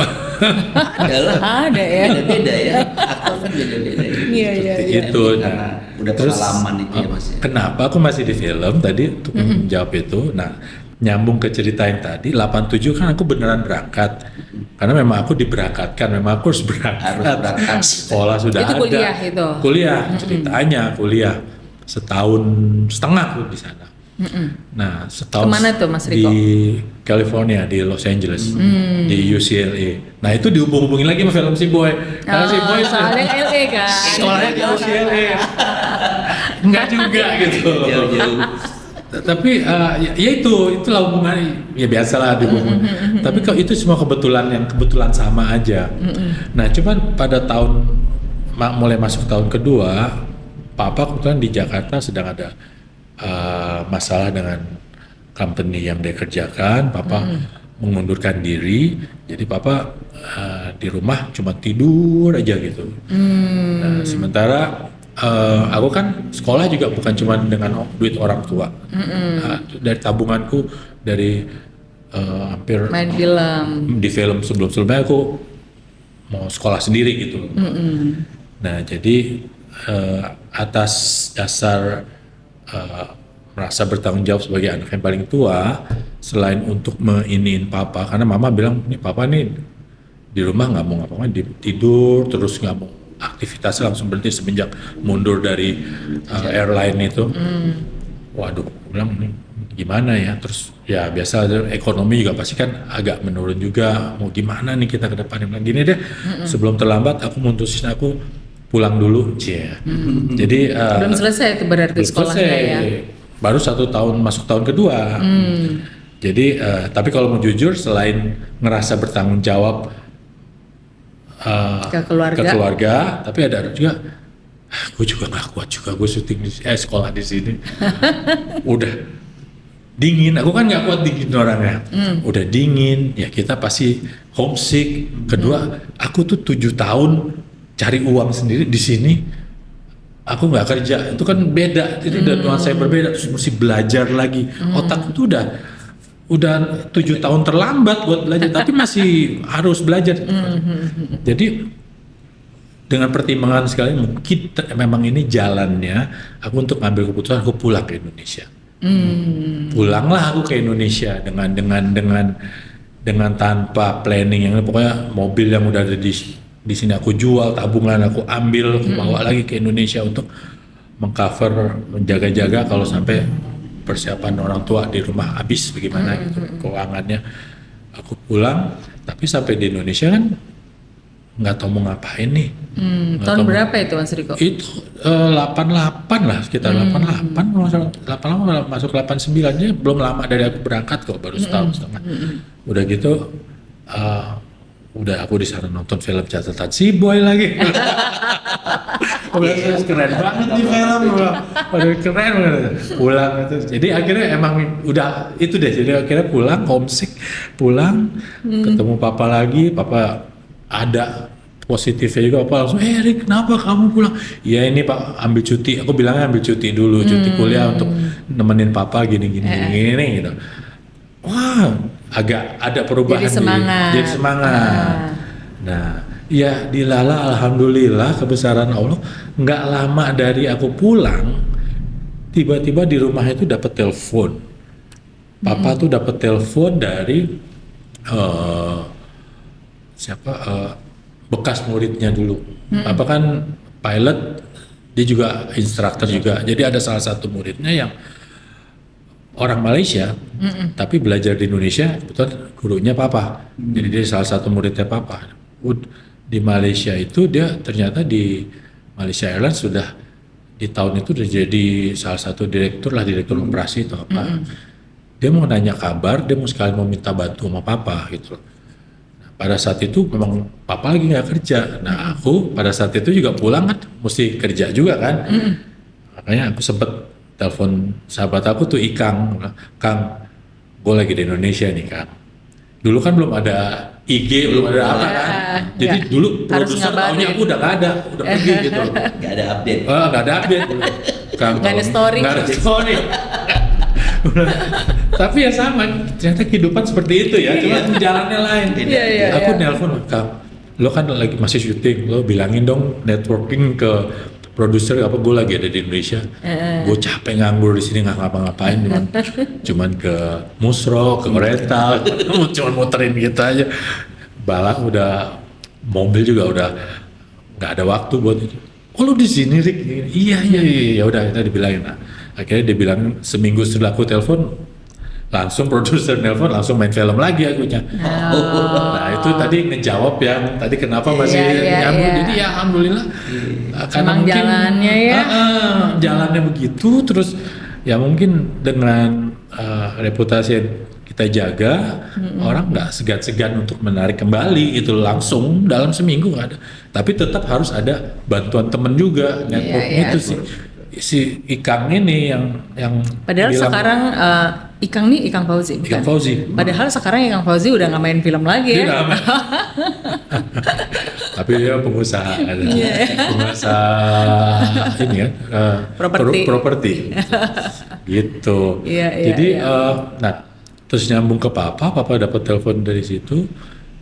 Ada ya. Beda ya. Aktor kan beda-beda. Iya. Itu. Karena udah pengalaman itu ya Mas. Kenapa aku masih di film tadi untuk menjawab itu? Nah, nyambung ke cerita yang tadi, 87 kan aku beneran berangkat. Karena memang aku diberangkatkan, memang aku harus berangkat. Sekolah sudah itu ada. Kuliah itu. Kuliah, ceritanya kuliah. Setahun setengah aku di sana. Nah, setahun kemana tuh Mas Riko? di California, di Los Angeles, di UCLA. Nah itu dihubung-hubungin lagi sama film Si Boy. Karena Si Boy soalnya LA kan. sekolahnya di UCLA. Enggak juga gitu. Jauh-jauh. Tapi ya itulah hubungan, ya biasalah dihubung. Tapi kalau itu semua kebetulan sama aja. Nah cuman pada tahun mulai masuk tahun kedua, Papa kebetulan di Jakarta sedang ada masalah dengan company yang dia kerjakan. Papa mengundurkan diri, jadi Papa di rumah cuma tidur aja gitu. Nah sementara aku kan sekolah juga bukan cuma dengan duit orang tua. Dari tabunganku, dari hampir main film. Di film sebelumnya aku mau sekolah sendiri gitu. Nah jadi atas dasar merasa bertanggung jawab sebagai anak yang paling tua, selain untuk meiniin Papa, karena Mama bilang nih Papa nih di rumah nggak mau ngapa-ngapain, tidur terus, nggak mau aktivitasnya, langsung berhenti semenjak mundur dari airline itu. Waduh, bilang nih gimana ya, terus ya biasa ekonomi juga pasti kan agak menurun juga, mau gimana nih kita ke depan. Bilang gini deh, sebelum terlambat aku mutusin aku pulang dulu, jadi belum selesai itu berarti sekolahnya ya. Baru 1 tahun masuk tahun kedua. Jadi tapi kalau mau jujur, selain ngerasa bertanggung jawab ke keluarga, tapi ada juga gue juga nggak kuat juga, gue syuting sekolah di sini. Udah dingin. Aku kan nggak kuat dingin orangnya. Udah dingin, ya kita pasti homesick. Kedua, aku tuh 7 tahun cari uang sendiri di sini. Aku nggak kerja, itu kan beda. Itu udah nuansa yang berbeda. Terus mesti belajar lagi. Otakku tuh udah 7 tahun terlambat buat belajar, tapi masih harus belajar. Jadi dengan pertimbangan sekali, mungkin memang ini jalannya. Aku untuk ngambil keputusan, aku pulang ke Indonesia. Pulanglah aku ke Indonesia dengan tanpa planning yang pokoknya mobil yang udah ada di sini aku jual, tabungan aku ambil, aku bawa lagi ke Indonesia untuk mengcover, menjaga-jaga kalau sampai persiapan orang tua di rumah habis bagaimana gitu keuangannya. Aku pulang, tapi sampai di Indonesia kan nggak tahu mau ngapain nih. Tahun berapa itu Mas Riko? Itu 88 lah, sekitar 88 masuk 89 nya belum lama dari aku berangkat kok, baru setahun setengah. Udah gitu udah aku di sana nonton film catatan si Boy lagi. Keren banget nih film, udah keren banget. Pulang itu, jadi akhirnya emang udah itu deh. Jadi akhirnya pulang homesick, pulang ketemu papa lagi, papa ada positifnya juga, apa langsung Rick kenapa kamu pulang? Ya ini Pak ambil cuti, aku bilangnya ambil cuti dulu, cuti kuliah untuk nemenin papa gini gitu. Wah agak ada perubahan, jadi semangat. Nah ya dilala alhamdulillah kebesaran Allah, nggak lama dari aku pulang tiba-tiba di rumah itu dapat telepon. Papa tuh dapat telepon dari bekas muridnya dulu. Papa kan pilot, dia juga instruktur juga. Jadi ada salah satu muridnya yang orang Malaysia, tapi belajar di Indonesia, betul gurunya Papa. Jadi dia salah satu muridnya Papa. Di Malaysia itu dia ternyata di Malaysia Airlines sudah di tahun itu udah jadi salah satu direktur operasi atau apa. Dia mau nanya kabar, dia mau sekalian mau minta bantu sama Papa gitu loh. Pada saat itu memang Papa lagi nggak kerja. Nah aku pada saat itu juga pulang kan mesti kerja juga kan. Makanya aku sempet telepon sahabat aku tuh Ikang, Kang, gue lagi di Indonesia nih Kang. Dulu kan belum ada IG, belum ada apa kan. Jadi dulu produser tahunya aku udah nggak ada, udah pergi gitu. Nggak ada update. Nggak ada update. Kang, Nggak ada story. Nggak ada story. Tapi ya sama, ternyata kehidupan seperti itu ya, cuma jalannya lain. Aku nelpon, Kang, lo kan lagi masih syuting, lo bilangin dong networking ke produser apa, gue lagi ada di Indonesia, gue capek nganggur di sini nggak ngapa-ngapain, cuman ke Musro, ke rental, cuman muterin gitu aja. Balak udah mobil juga udah nggak ada waktu buat itu. Oh lu di sini Rick? Iya udah kita dibilangin. Nah, akhirnya dia bilang seminggu setelah aku telepon langsung produser nelpon langsung main film lagi akunya. Nah itu tadi ngejawab yang tadi kenapa masih nyambung. Jadi ya alhamdulillah karena mungkin jalannya ya jalannya begitu, terus ya mungkin dengan reputasi yang kita jaga, orang nggak segan-segan untuk menarik kembali gitu langsung dalam seminggu nggak ada. Tapi tetap harus ada bantuan temen juga, network itu sih. Si Ikang ini yang padahal bilang, sekarang Ikang nih Ikang Fauzi bukan? Ikang Fauzi. Padahal sekarang Ikang Fauzi udah nggak main film lagi dia ya. Tapi dia pengusaha, pengusaha ini kan properti. Gitu. Jadi nah terus nyambung ke Papa dapat telepon dari situ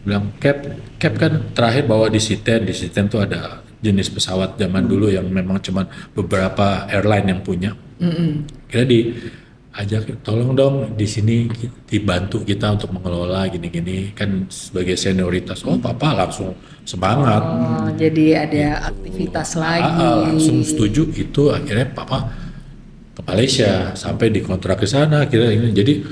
bilang Cap kan terakhir bawa di Citen tuh ada jenis pesawat zaman dulu yang memang cuma beberapa airline yang punya. Kira diajak tolong dong di sini dibantu kita untuk mengelola gini-gini kan sebagai senioritas. Oh Papa langsung semangat. Jadi ada aktivitas lagi. Langsung setuju itu akhirnya Papa ke Malaysia sampai dikontrak ke sana kira ini. Jadi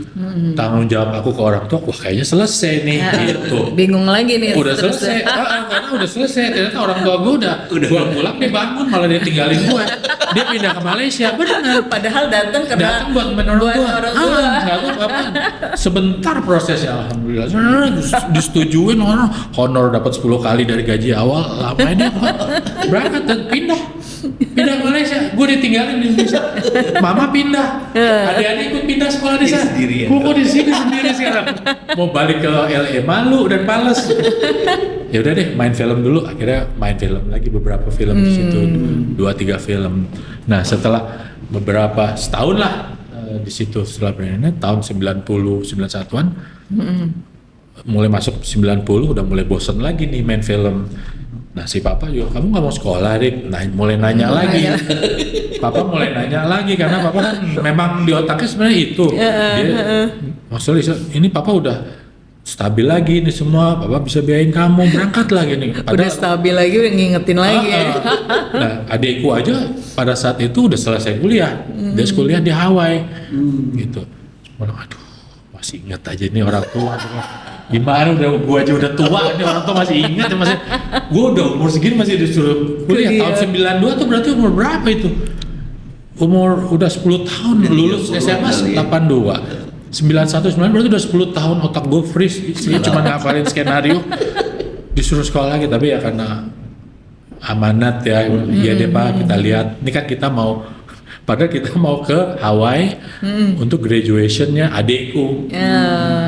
tanggung jawab aku ke orang tua wah kayaknya selesai nih gitu. Bingung lagi nih. Udah selesai. Karena udah selesai. Ternyata orang tua gue udah pulang dia bangun malah dia tinggalin gue. Dia pindah ke Malaysia benar. Padahal datang buat menolong gue. Nggak tahu apa. Sebentar prosesnya alhamdulillah. Disetujuin honor dapat 10 kali dari gaji awal. Lama ini berangkat dan pindah. Pindah ke Malaysia, gue ditinggalin di Indonesia. Mama pindah, adik-adik ikut pindah sekolah di sana. Gue kok di sini sendiri sekarang. Mau balik ke LA malu dan males. Ya udah deh, main film dulu. Akhirnya main film lagi, beberapa film di situ, 2-3 film. Nah setelah beberapa setahun lah di situ, setelah Brand tahun 91-an, mulai masuk 90 udah mulai bosen lagi nih main film. Nah si papa juga, kamu nggak mau sekolah Rik? Nah mulai nanya lagi. Papa mulai nanya lagi karena papa kan memang di otaknya sebenarnya itu. Dia maksudnya ini papa udah stabil lagi nih semua, papa bisa biayain kamu berangkat lagi nih. Udah stabil lagi, udah ngingetin lagi ya. Nah adikku aja pada saat itu udah selesai kuliah, dia kuliah di Hawaii, gitu. Aduh masih ingat aja nih orang tua. Gimana gua aja udah tua, ini orang tua masih ingat ya, masih gua udah umur segini masih disuruh kuliah. Tahun 92 tuh berarti umur berapa itu? Umur udah 10 tahun lulus SMA 82. 91 berarti udah 10 tahun otak gue freeze, isinya cuma ngapalin skenario, disuruh sekolah lagi. Tapi ya karena amanat ya, iya deh Pak, kita lihat. Ini kan kita mau, padahal kita mau ke Hawaii untuk graduationnya adekku.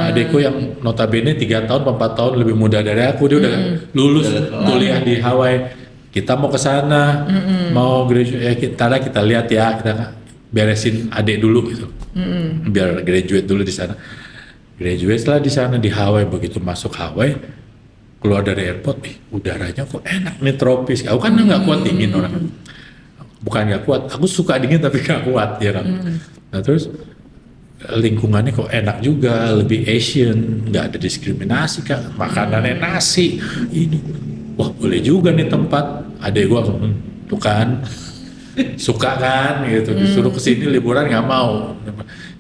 Adekku yang notabene 3 tahun, 4 tahun lebih muda dari aku, dia udah lulus kuliah di Hawaii. Kita mau ke sana, mau graduate, ya kita lihat ya, kita beresin adek dulu gitu, biar graduate dulu di sana. Graduate lah di sana di Hawaii. Begitu masuk Hawaii, keluar dari airport, udaranya kok enak nih, tropis. Aku kan nggak kuat dingin orang. Bukan nggak kuat, aku suka dingin tapi nggak kuat ya kan. Nah terus lingkungannya kok enak juga, lebih Asian, nggak ada diskriminasi kan, makanannya nasi ini, wah boleh juga nih tempat. Adek gua tuh kan suka kan gitu, disuruh kesini liburan nggak mau.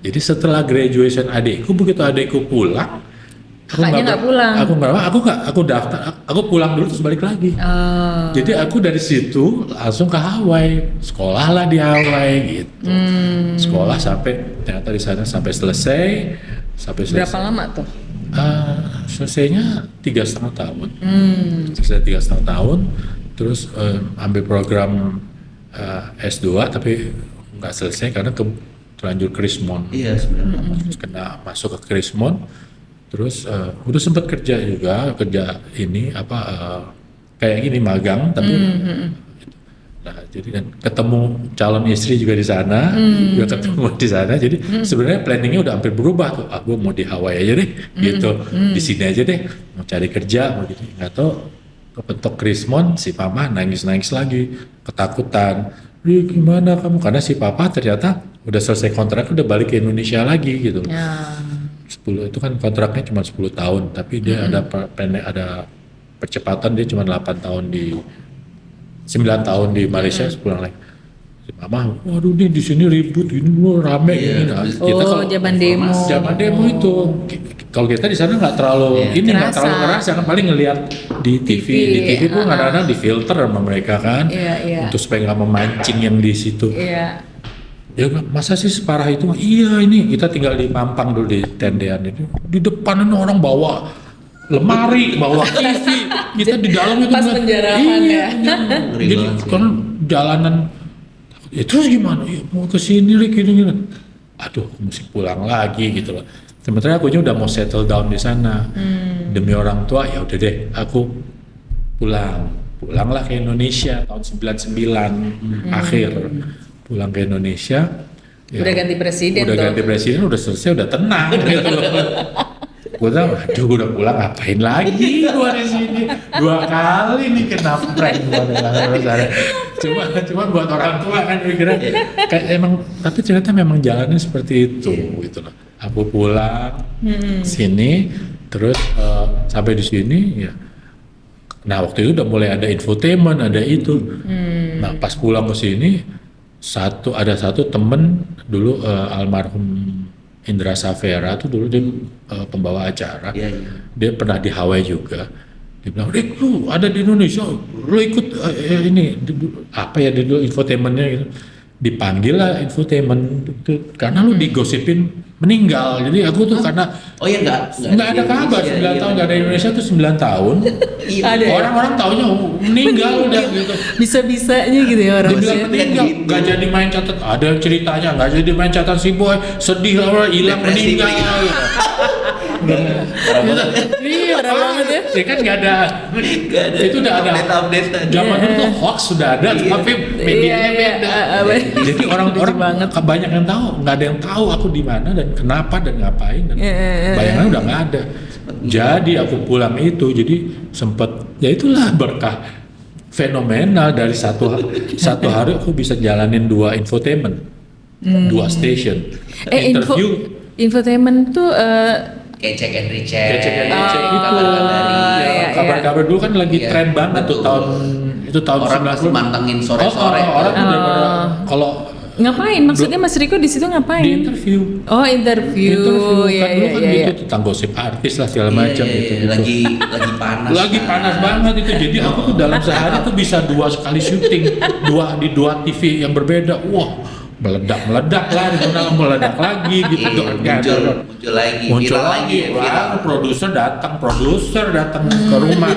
Jadi setelah graduation adekku, begitu adekku pulang, kakaknya nggak pulang. Aku daftar, aku pulang dulu terus balik lagi. Jadi aku dari situ langsung ke Hawaii, sekolah lah di Hawaii gitu. Sekolah sampai ternyata di sana sampai selesai. Berapa lama tuh? Selesainya 3,5 tahun. Selesai 3,5 tahun, terus ambil program S2 tapi nggak selesai karena terlanjur Krismon. Iya sebenarnya. Terus kena masuk ke Krismon. Terus udah sempat kerja juga, kerja ini kayak gini magang tapi nah jadi kan ketemu calon istri juga di sana, juga ketemu di sana. Jadi sebenarnya planningnya udah hampir berubah tuh. Aku mau di Hawaii aja deh, gitu. Di sini aja deh, mau cari kerja, mau gitu. Nggak tahu kepentok Krismon, si Papa nangis lagi, ketakutan. Gimana kamu? Karena si Papa ternyata udah selesai kontrak, udah balik ke Indonesia lagi gitu. 10 itu kan kontraknya cuma 10 tahun, tapi dia ada percepatan, dia cuma 8 tahun 9 tahun di Malaysia, pulang lagi. Mama, waduh nih di sini ribut gini, rame gini. Nah, kita kalau zaman demo itu, kalau kita di sana nggak terlalu nggak terlalu ngerasa kan, paling ngelihat di TV. Di TV pun kadang-kadang difilter sama mereka kan, untuk supaya nggak memancing yang di situ. Ya masa sih separah itu? Iya, ini kita tinggal di Mampang dulu di tendean itu. Di depan ini orang bawa lemari, bawa TV, kita di dalam itu pas penjarahan ya. Jadi kan jalanan. Terus gimana? Ya, mau kesini gini. Aduh, mesti pulang lagi gitu loh. Sementara aku udah mau settle down di sana. Demi orang tua, ya udah deh, aku pulanglah ke Indonesia tahun 99 akhir. Pulang ke Indonesia. Udah ganti presiden. Udah selesai, udah tenang gitu loh. Gue tau, aduh gue udah pulang ngapain lagi gue di sini 2 kali nih kena prank cuma buat orang tua kan kira kayak emang, tapi ternyata memang jalannya seperti itu gitu loh. Aku pulang sini terus sampai di sini ya. Nah waktu itu udah mulai ada infotainment, ada itu. Nah pas pulang ke sini ada satu temen dulu almarhum Indra Safera tuh dulu dia pembawa acara, dia pernah di Hawaii juga. Dia bilang, Rik lu ada di Indonesia, lu ikut ini dulu infotainmentnya gitu. Dipanggil lah infotainment itu, karena lu digosipin meninggal. Jadi aku tuh karena nggak ada kabar 9 tahun nggak ada Indonesia tuh 9 tahun. Ada ya? Orang-orang taunya meninggal udah gitu. Bisa-bisanya gitu ya orang Dibilang usia. meninggal, nggak jadi main catat. Ada ceritanya nggak jadi main catat si boy, sedih lah, hilang Depresi, meninggal. Iya, Parah banget ya. Ya kan nggak ada. Itu udah ada. update. Zaman dulu tuh hoax sudah ada, tapi medianya beda. Jadi orang-orang banyak yang tahu, nggak ada yang tahu aku di mana dan kenapa dan ngapain dan bayangan udah nggak ada. Jadi aku pulang itu, jadi sempet ya itulah berkah fenomenal dari satu hari aku bisa jalanin 2 infotainment, 2 station, Infotainment tuh Kayak check and recheck. itu Kabar-kabari. kabar-kabar dulu kan lagi Iya, tren banget tuh betul. itu tahun Orang pasti 90. mantengin sore-sore. Orang tuh daripada kalau ngapain? Maksudnya Mas Riko di situ ngapain? di interview. Oh, interview. Kan dulu kan Iya. gitu tentang gosip artis lah segala Iya, macam iya, gitu. lagi panas. Lagi panas banget itu. Jadi aku tuh dalam sehari tuh bisa 2 kali syuting, di 2 TV yang berbeda. Wah, meledak lah, meledak lagi gitu. Muncul lagi. Wah, produser datang ke rumah.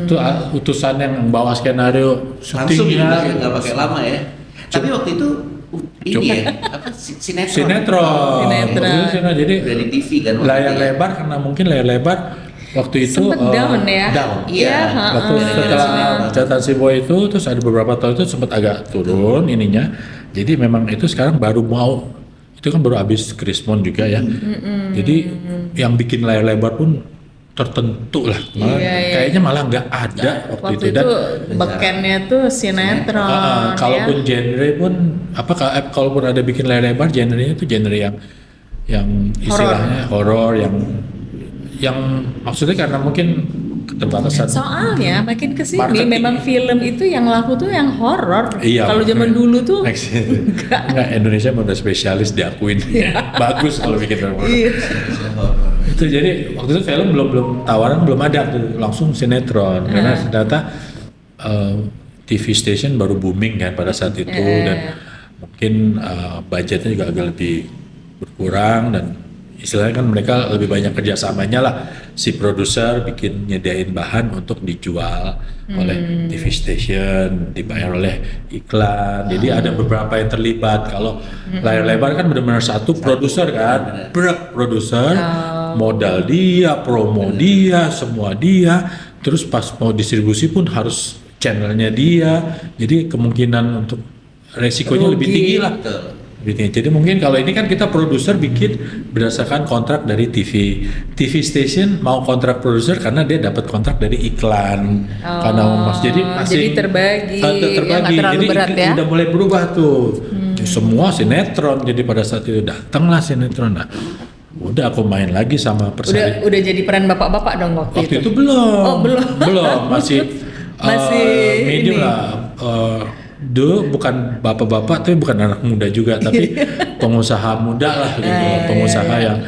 Itu utusan yang bawa skenario Langsung syutingnya. nggak pakai lama ya. Tapi waktu itu ini ya, apa sinetron. Sinetron. Jadi Udah di TV kan. waktu layar itu ya. lebar karena mungkin layar lebar waktu itu Sempet down ya? Down. Iya. Waktu setelah catatan si boy itu terus ada beberapa tahun itu sempat agak turun ininya. Jadi memang itu sekarang baru mau itu kan baru habis Krismon juga ya. Jadi yang bikin layar lebar pun tertentu lah. Malah, kayaknya malah nggak ada waktu itu. Dan bekennya tuh sinetron. kalaupun genre pun kalaupun ada bikin layar lebar genrenya itu genre yang istilahnya horor yang maksudnya karena mungkin keterbatasan. Soalnya makin kesini Marketing. memang film itu yang laku tuh yang horor. Iya, Kalau zaman dulu tuh enggak Indonesia udah spesialis diakuin. Bagus kalau bikin film horor. Iya. Itu jadi waktu itu film belum tawaran belum ada tuh, langsung sinetron karena ternyata TV station baru booming kan pada saat itu dan mungkin budgetnya juga agak lebih berkurang dan istilahnya kan mereka lebih banyak kerjasamanya lah, si produser bikin nyediain bahan untuk dijual oleh TV station, dibayar oleh iklan, jadi ada beberapa yang terlibat. Kalau layar lebar kan benar-benar satu produser kan, produser, modal dia, promo dia, semua dia, terus pas mau distribusi pun harus channelnya dia, jadi kemungkinan untuk resikonya lebih tinggi lah. Jadi mungkin kalau ini kan kita produser bikin berdasarkan kontrak dari TV station mau kontrak produser karena dia dapat kontrak dari iklan karena jadi masih terbagi nggak terlalu jadi berat ya. udah mulai berubah tuh semua sinetron, jadi pada saat itu datanglah sinetron. Nah, udah aku main lagi sama Persari. Udah jadi peran bapak-bapak dong waktu itu belum. Oh, belum. masih medium ini. lah. Dulu bukan bapak-bapak tapi bukan anak muda juga tapi pengusaha muda lah gitu, pengusaha yang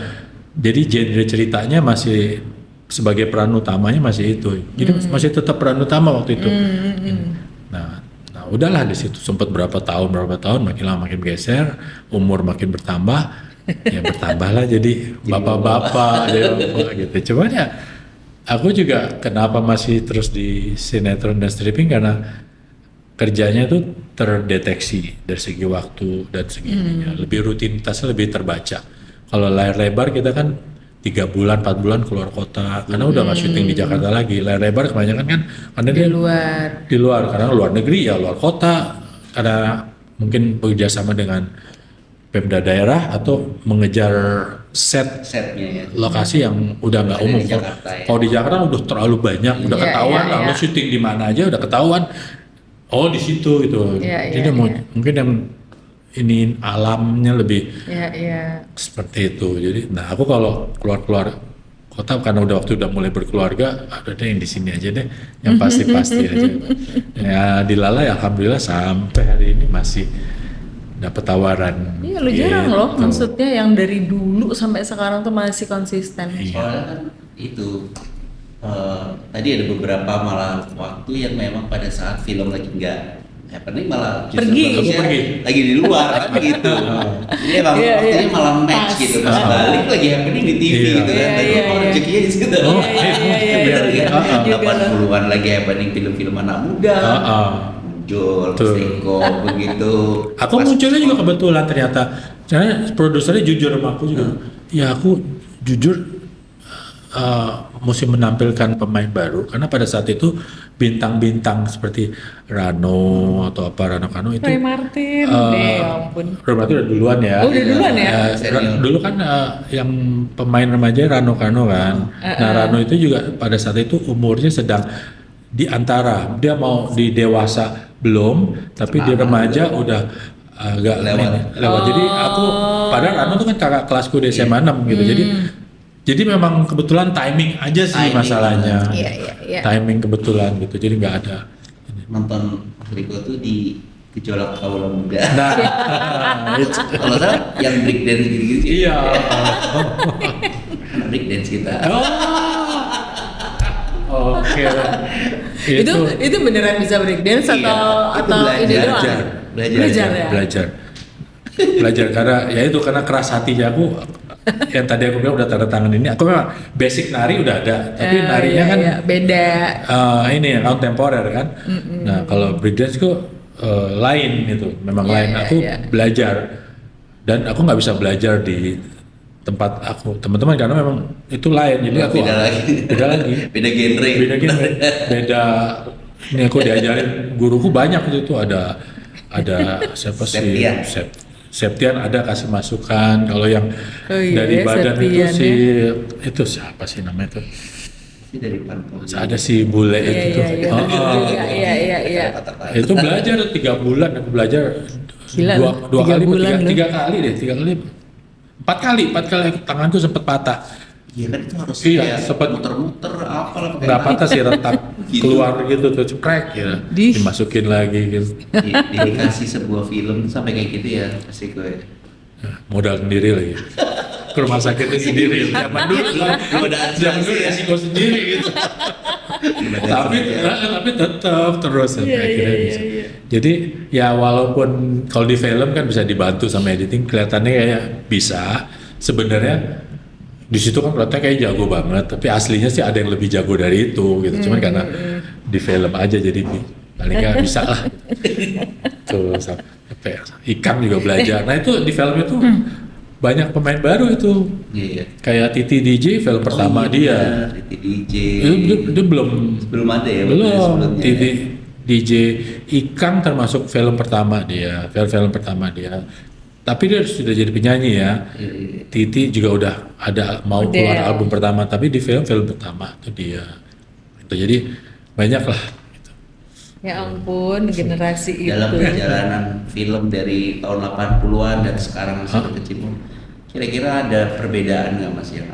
jadi genre ceritanya masih sebagai peran utamanya masih itu, jadi masih tetap peran utama waktu itu. Nah udahlah di situ sempat berapa tahun makin lama makin geser, umur makin bertambah, ya bertambahlah jadi bapak-bapak gitu. Cuman ya aku juga kenapa masih terus di sinetron dan stripping karena kerjanya tuh terdeteksi dari segi waktu dan segi lebih rutinitasnya lebih terbaca. Kalau layar lebar kita kan 3 bulan 4 bulan keluar kota karena udah nggak syuting di Jakarta lagi. Layar lebar kebanyakan kan karena di luar karena luar negeri ya luar kota karena mungkin bekerja sama dengan Pemda daerah atau mengejar setnya ya. Lokasi yang udah nggak umum. Kalau di Jakarta udah terlalu banyak, udah ketahuan lah. Lo syuting di mana aja udah ketahuan. Oh di situ gitu. Jadi mungkin yang ini alamnya lebih seperti itu. Jadi, nah aku kalau keluar kota karena waktu udah mulai berkeluarga, ada deh yang di sini aja deh, yang pasti aja. Ya di Lala ya alhamdulillah sampai hari ini masih dapat tawaran. Iya, lu jarang loh, maksudnya yang dari dulu sampai sekarang tuh masih konsisten. Soalnya kan itu. Tadi ada beberapa malah waktu yang memang pada saat film lagi nggak happening malah justru Pergi. bagusnya Aku pergi. lagi di luar kan gitu. Jadi emang Iya, waktunya iya. malah match Pas. gitu. Pas balik lagi happening di TV Iya. gitu kan. Iya, Dan iya, oh, iya. rezekinya di situ. Oh, iya, iya. 80-an lagi happening film-film anak muda. Muncul, Betul. Seko, begitu. Aku Pas- munculnya juga kebetulan ternyata. Karena produsernya jujur sama aku juga. Ya aku jujur mesti menampilkan pemain baru karena pada saat itu bintang-bintang seperti Rano atau apa Rano Kano itu Roy Martin, ya ampun. Roy Martin udah duluan ya. Oh, udah duluan ya? Senior. Dulu kan yang pemain remaja Rano Kano kan. Nah Rano itu juga pada saat itu umurnya sedang di antara dia mau di dewasa belum, tapi di remaja udah agak lewat. Jadi aku padahal Rano tuh kan kakak kelasku di SMA 6 gitu. Jadi memang kebetulan timing aja sih Timing. masalahnya. Iya. Timing kebetulan gitu. Jadi nggak ada. nonton Mas Riko tuh di gejolak kaula muda. Nah, itu. Kalau saya yang break dance gitu-gitu sih. Iya. Break dance kita. Oh. Oke. Itu beneran bisa breakdance Iya, atau itu ini doang? belajar. Belajar ya. Belajar karena ya itu karena keras hatinya aku yang tadi aku bilang udah tanda tangan ini aku memang basic nari udah ada tapi narinya kan beda. Ini kontemporer kan. Nah kalau breakdance itu lain itu memang lain. Aku belajar dan aku nggak bisa belajar di tempat aku teman-teman karena memang itu lain jadi aku beda lagi. Beda genre. Beda ini aku diajarin guruku banyak itu ada siapa sih Septian ada kasih masukan kalau yang dari badan Septian, itu itu siapa sih namanya itu Ini dari Pantau. ada si bule itu tuh Iya. itu belajar 3 bulan aku belajar Gila dua lu, 3 kali bulan lu. 3 kali 4 kali tanganku sempet patah. Iya kan itu harus Iya, kayak sempat muter-muter apalah pakai nggak tangan. patah sih retak Gitu. keluar gitu tuh cekrek ya dimasukin lagi gitu. Dikasih sebuah film sampai kayak gitu ya pasti gue. Modal sendiri lagi ke rumah sakitnya sendiri zaman dulu zaman dulu resiko sendiri gitu tapi tetap terus sampai akhirnya bisa jadi ya walaupun kalau di film kan bisa dibantu sama editing kelihatannya kayak bisa sebenarnya di situ kan kelihatannya kayak jago banget tapi aslinya sih ada yang lebih jago dari itu gitu cuman karena di film aja jadi paling nggak bisa lah terus apa ya, Ikang juga belajar nah itu di film itu banyak pemain baru itu Iya. kayak Titi DJ film pertama dia Titi DJ. dia belum Ada ya belum sebelumnya Titi ya? DJ Ikang termasuk film pertama dia pertama dia tapi dia sudah jadi penyanyi ya. Titi juga udah ada mau keluar album pertama tapi di film pertama itu dia itu jadi banyak lah gitu. Ya ampun, generasi Dalam itu. perjalanan film dari tahun 80-an dan sekarang masih berkecimpung, kira-kira ada perbedaan nggak Mas yang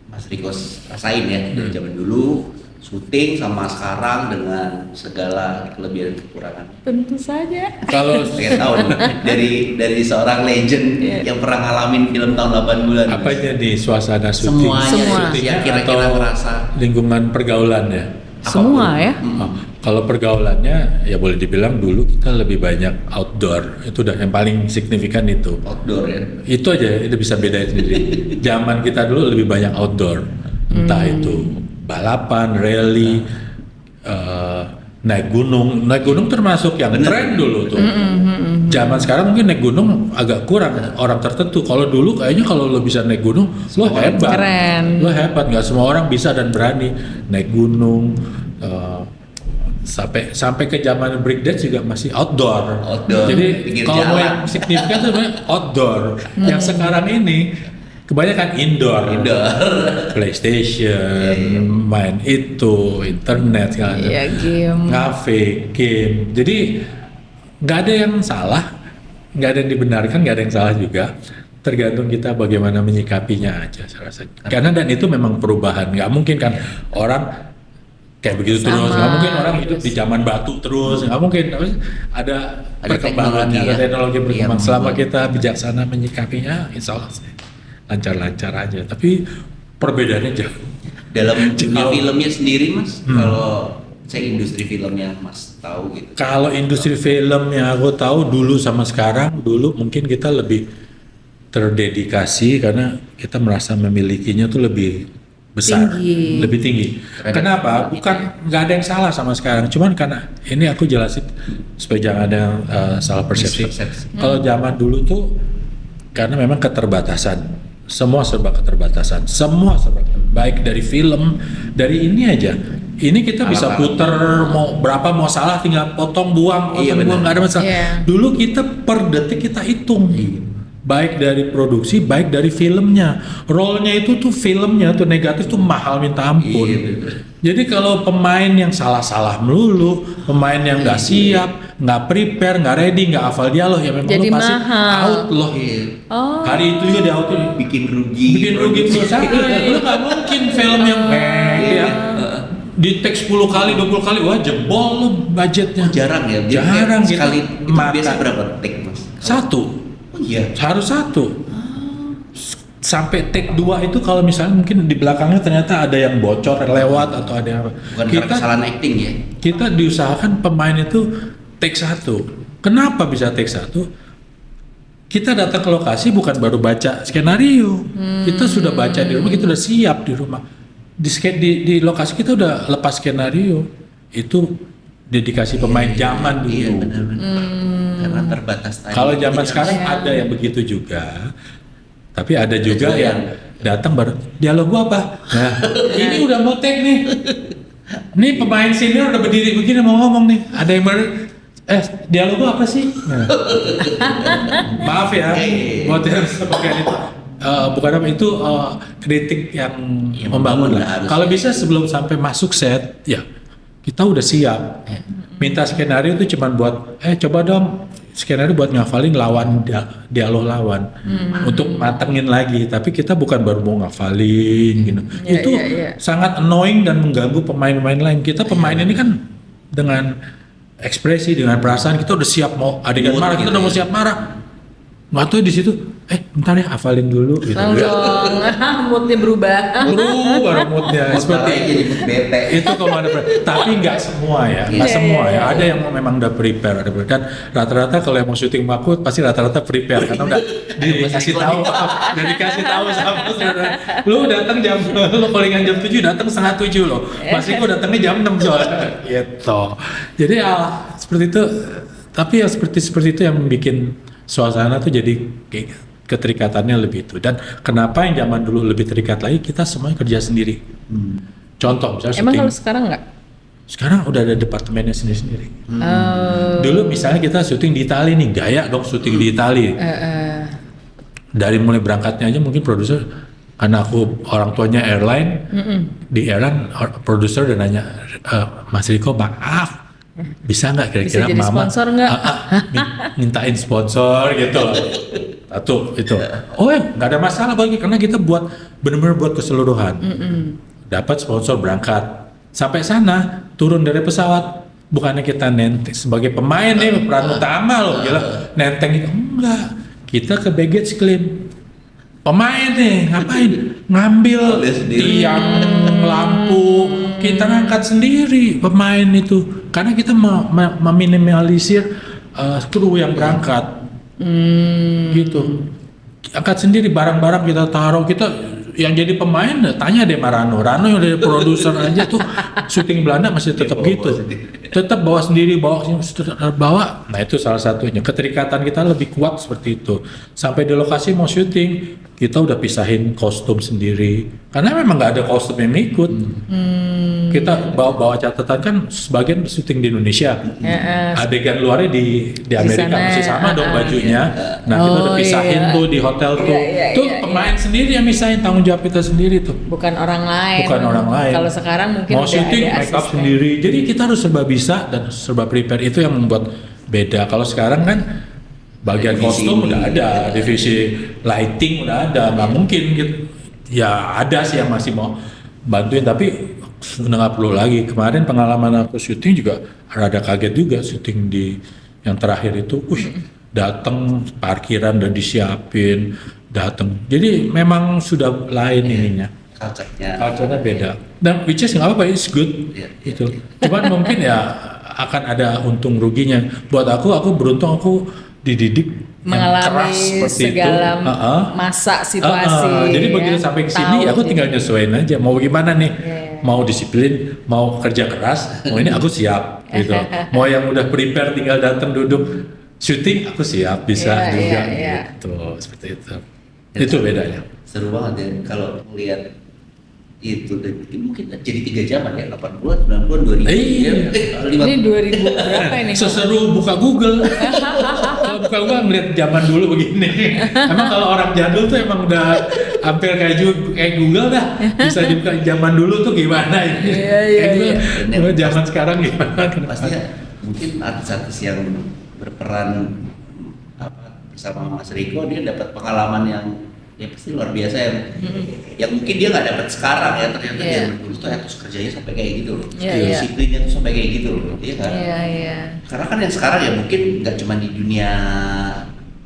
Mas Riko rasain ya dari zaman dulu syuting sama sekarang dengan segala kelebihan dan kekurangan? Tentu saja. Kalau Pengen tahu nih, dari seorang legend yang pernah ngalamin film tahun 80-an. apanya di suasana syuting Semuanya Semua. yang kira-kira atau ngerasa lingkungan pergaulan ya. Semua ya. Oh, kalau pergaulannya ya boleh dibilang dulu kita lebih banyak outdoor itu udah yang paling signifikan itu. outdoor ya. Itu aja itu bisa bedain sendiri. Zaman kita dulu lebih banyak outdoor, entah itu balapan, rally, naik gunung termasuk yang tren dulu tuh. Zaman sekarang mungkin naik gunung agak kurang orang tertentu. Kalau dulu kayaknya kalau lo bisa naik gunung, lo hebat. Keren. Lo hebat, nggak semua orang bisa dan berani naik gunung. Sampai ke zaman breakdance juga masih outdoor. Jadi Pinggir kalau mau jalan. yang signifikan sebenarnya outdoor. Yang sekarang ini kebanyakan indoor. PlayStation, main itu, internet segala macam. Iya, game. Ngafe, game. Jadi nggak ada yang salah, nggak ada yang dibenarkan, nggak ada yang salah juga. Tergantung kita bagaimana menyikapinya aja saya rasa. Karena dan itu memang perubahan. Nggak mungkin kan orang kayak begitu terus. Nggak mungkin orang hidup di zaman batu terus. Nggak mungkin. Ada perkembangannya, ada teknologi berkembang. Selama kita bijaksana menyikapinya, insya Allah sih lancar-lancar aja. Tapi perbedaannya jauh. Dalam dunia filmnya sendiri Mas, kalau Saya industri film yang Mas tahu gitu. Kalau industri film yang aku tahu dulu sama sekarang, dulu mungkin kita lebih terdedikasi karena kita merasa memilikinya tuh lebih besar, Tinggi. lebih tinggi. Kenapa? Bukan nggak ada yang salah sama sekarang, cuman karena ini aku jelasin supaya jangan ada yang salah persepsi. Kalau zaman dulu tuh karena memang keterbatasan, semua serba keterbatasan, baik dari film, dari ini aja. Ini kita bisa Alat-alat. puter mau berapa mau salah tinggal potong buang Iya, benar. nggak ada masalah. Iya. Dulu kita per detik kita hitung. Baik dari produksi, baik dari filmnya. Rollnya itu tuh filmnya tuh negatif tuh mahal minta ampun. Iya, betul. Jadi kalau pemain yang salah-salah melulu, pemain yang nggak siap, nggak prepare, nggak ready, nggak hafal dialog, ya memang Jadi lo pasti mahal. out loh. Iya. Oh. Hari itu juga di out Bikin rugi. bikin rugi perusahaan. Lo nggak mungkin film yang Iya. di take 10 kali, 20 kali, wah jebol lo budgetnya. Jarang ya. Jadi Jarang kayak gitu. sekali itu Makan. biasa berapa take Mas? Satu. Oh iya. Harus satu. Sampai take 2 itu kalau misalnya mungkin di belakangnya ternyata ada yang bocor lewat atau ada yang apa. Bukan karena kesalahan acting ya. Kita diusahakan pemain itu take 1. Kenapa bisa take 1? Kita datang ke lokasi bukan baru baca skenario. Kita sudah baca di rumah, kita udah siap di rumah. Di lokasi kita udah lepas skenario. Itu dedikasi pemain zaman dulu. Iya benar-benar. Karena terbatas tadi. Kalau zaman Jadi sekarang Iya. ada yang begitu juga, tapi ada juga juga yang datang baru dialog gua apa? Nah, ini udah mau take nih. Nih pemain senior udah berdiri begini mau ngomong nih. Ada yang baru dialog gua apa sih? Nah. Maaf ya, buat yang sebagian itu. Bukan apa itu kritik yang membangun lah. harus. Kalau bisa sebelum sampai masuk set, ya kita udah siap. Minta skenario itu cuman buat coba dong skenario buat ngafalin lawan dialog lawan untuk matengin lagi. Tapi kita bukan baru mau ngafalin gitu. Iya, Itu iya, iya. sangat annoying dan mengganggu pemain-pemain lain. Kita pemain ini kan dengan ekspresi, dengan perasaan kita udah siap mau adegan Mood marah, kita gitu udah mau ya. siap marah. Nggak tahu di situ, bentar ya hafalin dulu gitu. Langsung moodnya berubah. Baru moodnya seperti Seperti jadi mood bete. itu kalau ada tapi nggak semua ya, nggak Iya, semua iya, ya. Ada yang memang udah prepare, dan rata-rata kalau yang mau syuting sama aku pasti rata-rata prepare karena udah dikasih tahu, udah dikasih tahu sama saudara. Lu datang lu callingan jam 7, datang setengah 7 loh. Pasti gua datangnya jam 6 soalnya. Gitu. Jadi seperti itu. Tapi ya seperti itu yang bikin suasana tuh jadi kayak keterikatannya lebih itu. Dan kenapa yang zaman dulu lebih terikat lagi, kita semuanya kerja sendiri. Contoh misalnya Emang syuting, kalau sekarang nggak? sekarang udah ada departemennya sendiri-sendiri. Dulu misalnya kita syuting di Itali nih, gaya dong syuting di Itali. Dari mulai berangkatnya aja mungkin produser, karena aku orang tuanya airline, di airline produser udah nanya, Mas Riko maaf, bisa nggak kira-kira Bisa jadi mama sponsor nggak? mintain sponsor gitu loh. Satu itu. Nggak ada masalah bagi, karena kita buat benar-benar buat keseluruhan. Dapat sponsor berangkat sampai sana, turun dari pesawat, bukannya kita nenteng sebagai pemain nih peran utama loh, gila nenteng itu enggak. Kita ke baggage claim. Pemain nih ngapain? Ngambil tiang lampu, kita ngangkat sendiri pemain itu. Karena kita meminimalisir kru yang berangkat, gitu. Angkat sendiri barang-barang kita taruh, kita yang jadi pemain tanya deh sama Rano yang dari produser aja tuh syuting Belanda masih tetap gitu, tetap bawa sendiri, bawa. Nah itu salah satunya keterikatan kita lebih kuat seperti itu. Sampai di lokasi mau syuting kita udah pisahin kostum sendiri karena memang nggak ada kostum yang ikut. Kita bawa catatan kan sebagian syuting di Indonesia, adegan luarnya di Amerika sana. masih sama dong bajunya. Nah kita udah pisahin tuh di hotel tuh, tuh pemain sendiri yang misahin, tanggung jawab kita sendiri tuh. Bukan orang lain. Bukan orang lain. Kalau sekarang mungkin mau udah syuting ada make up asisten. sendiri, jadi kita harus serba bisa dan serba prepare. Itu yang membuat beda. Kalau sekarang kan bagian Divisi kostum ini. udah ada, divisi lighting udah ada, nggak mungkin gitu. Ya ada sih yang masih mau bantuin, tapi udah nggak perlu lagi. Kemarin pengalaman aku syuting juga rada kaget juga, syuting di yang terakhir itu, datang parkiran udah disiapin, datang. Jadi memang sudah lain ininya. culture-nya beda. Dan which is nggak apa-apa, it's good. Iya. Itu. Cuman mungkin ya akan ada untung ruginya. Buat aku beruntung aku dididik yang keras Mengalami seperti segala itu. masa situasi. Jadi ya. begitu sampai ke sini Tahu aku gitu. tinggal nyesuaiin aja. Mau gimana nih? Iya. Mau disiplin, mau kerja keras, mau ini aku siap gitu. Mau yang udah prepare tinggal datang duduk syuting aku siap bisa Iya, juga iya. gitu. Seperti itu. Itu bedanya. Seru banget ya kalau melihat itu mungkin jadi 3 zaman ya, 80-an, 90-an, 2000 Iya. Ini 2000 berapa ini? Seseru buka Google. Kalau buka Google ngeliat zaman dulu begini. Emang kalau orang jadul tuh emang udah hampir kayak Google dah. Bisa dibuka zaman dulu tuh gimana ini. Iya, Kayak iya. Google, zaman sekarang gimana. Pastinya mungkin artis-artis yang berperan bersama Mas Riko, dia dapat pengalaman yang ya pasti luar biasa yang mungkin dia nggak dapat sekarang ya, ternyata Iya. dia dulu tuh terus kerjanya sampai kayak gitu loh, Iya, iya. disiplinnya tuh sampai kayak gitu loh, iya kan? Iya. Karena kan yang sekarang ya mungkin nggak cuma di dunia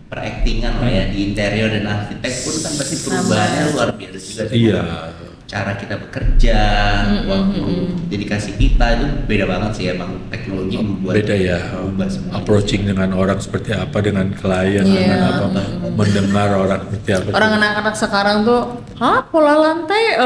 peraktingan lah ya, di interior dan arsitek pun kan pasti perubahannya luar biasa juga. Iya. Cara kita bekerja, waktu dedikasi kita itu beda banget sih, emang teknologi membuat Beda ya. berubah semua. Approaching dengan orang seperti apa, dengan klien, Iya. dengan apa, mendengar orang seperti apa. Orang anak-anak sekarang tuh, pola lantai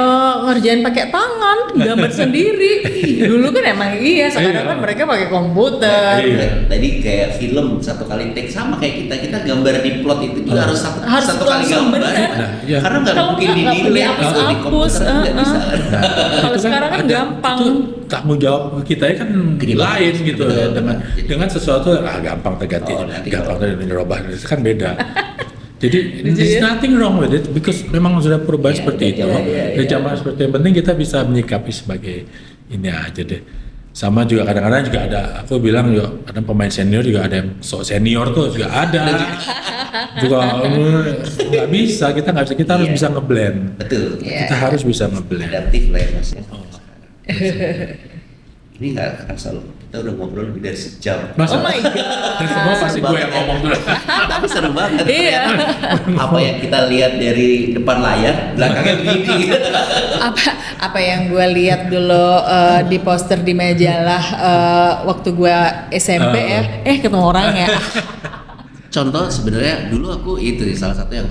ngerjain pakai tangan, gambar sendiri. Dulu kan emang iya, sekarang Iya. kan mereka pakai komputer. Iya. Tadi kayak film satu kali take sama kayak kita gambar di plot itu juga harus satu Harus kali langsung gambar. bener. Nah, iya. Karena nggak Kalau mungkin nggak di boleh delete atau di hapus-hapus, komputer nggak bisa. Nah, Kalau itu sekarang kan ada- gampang. Itu tanggung jawab kita ya kan Gede lain banget. gitu Betul, ya, betul. dengan sesuatu gampang terganti, Oh, nanti gampang kalau- dirubah itu kan beda. Jadi Lucu there's ya? nothing wrong with it because memang sudah perubahan Iya, seperti iya, itu. iya, Di zaman seperti yang penting kita bisa menyikapi sebagai ini aja deh. Sama juga kadang-kadang juga ada, aku bilang juga ada pemain senior juga ada yang sok senior tuh juga ada. juga nggak bisa, kita nggak bisa, kita harus Iya. bisa ngeblend. Betul. Iya. Kita harus bisa ngeblend. Adaptif lah ya mas. Ini nggak kerasa loh, kita udah ngobrol lebih dari sejam. Oh my god. Dan semua pasti gue yang ngomong dulu. Tapi seru banget. Iya. Apa yang kita lihat dari depan layar, belakangnya begini. apa yang gue lihat dulu di poster di majalah waktu gue SMP ya, ketemu orang ya. Contoh sebenarnya dulu aku itu salah satu yang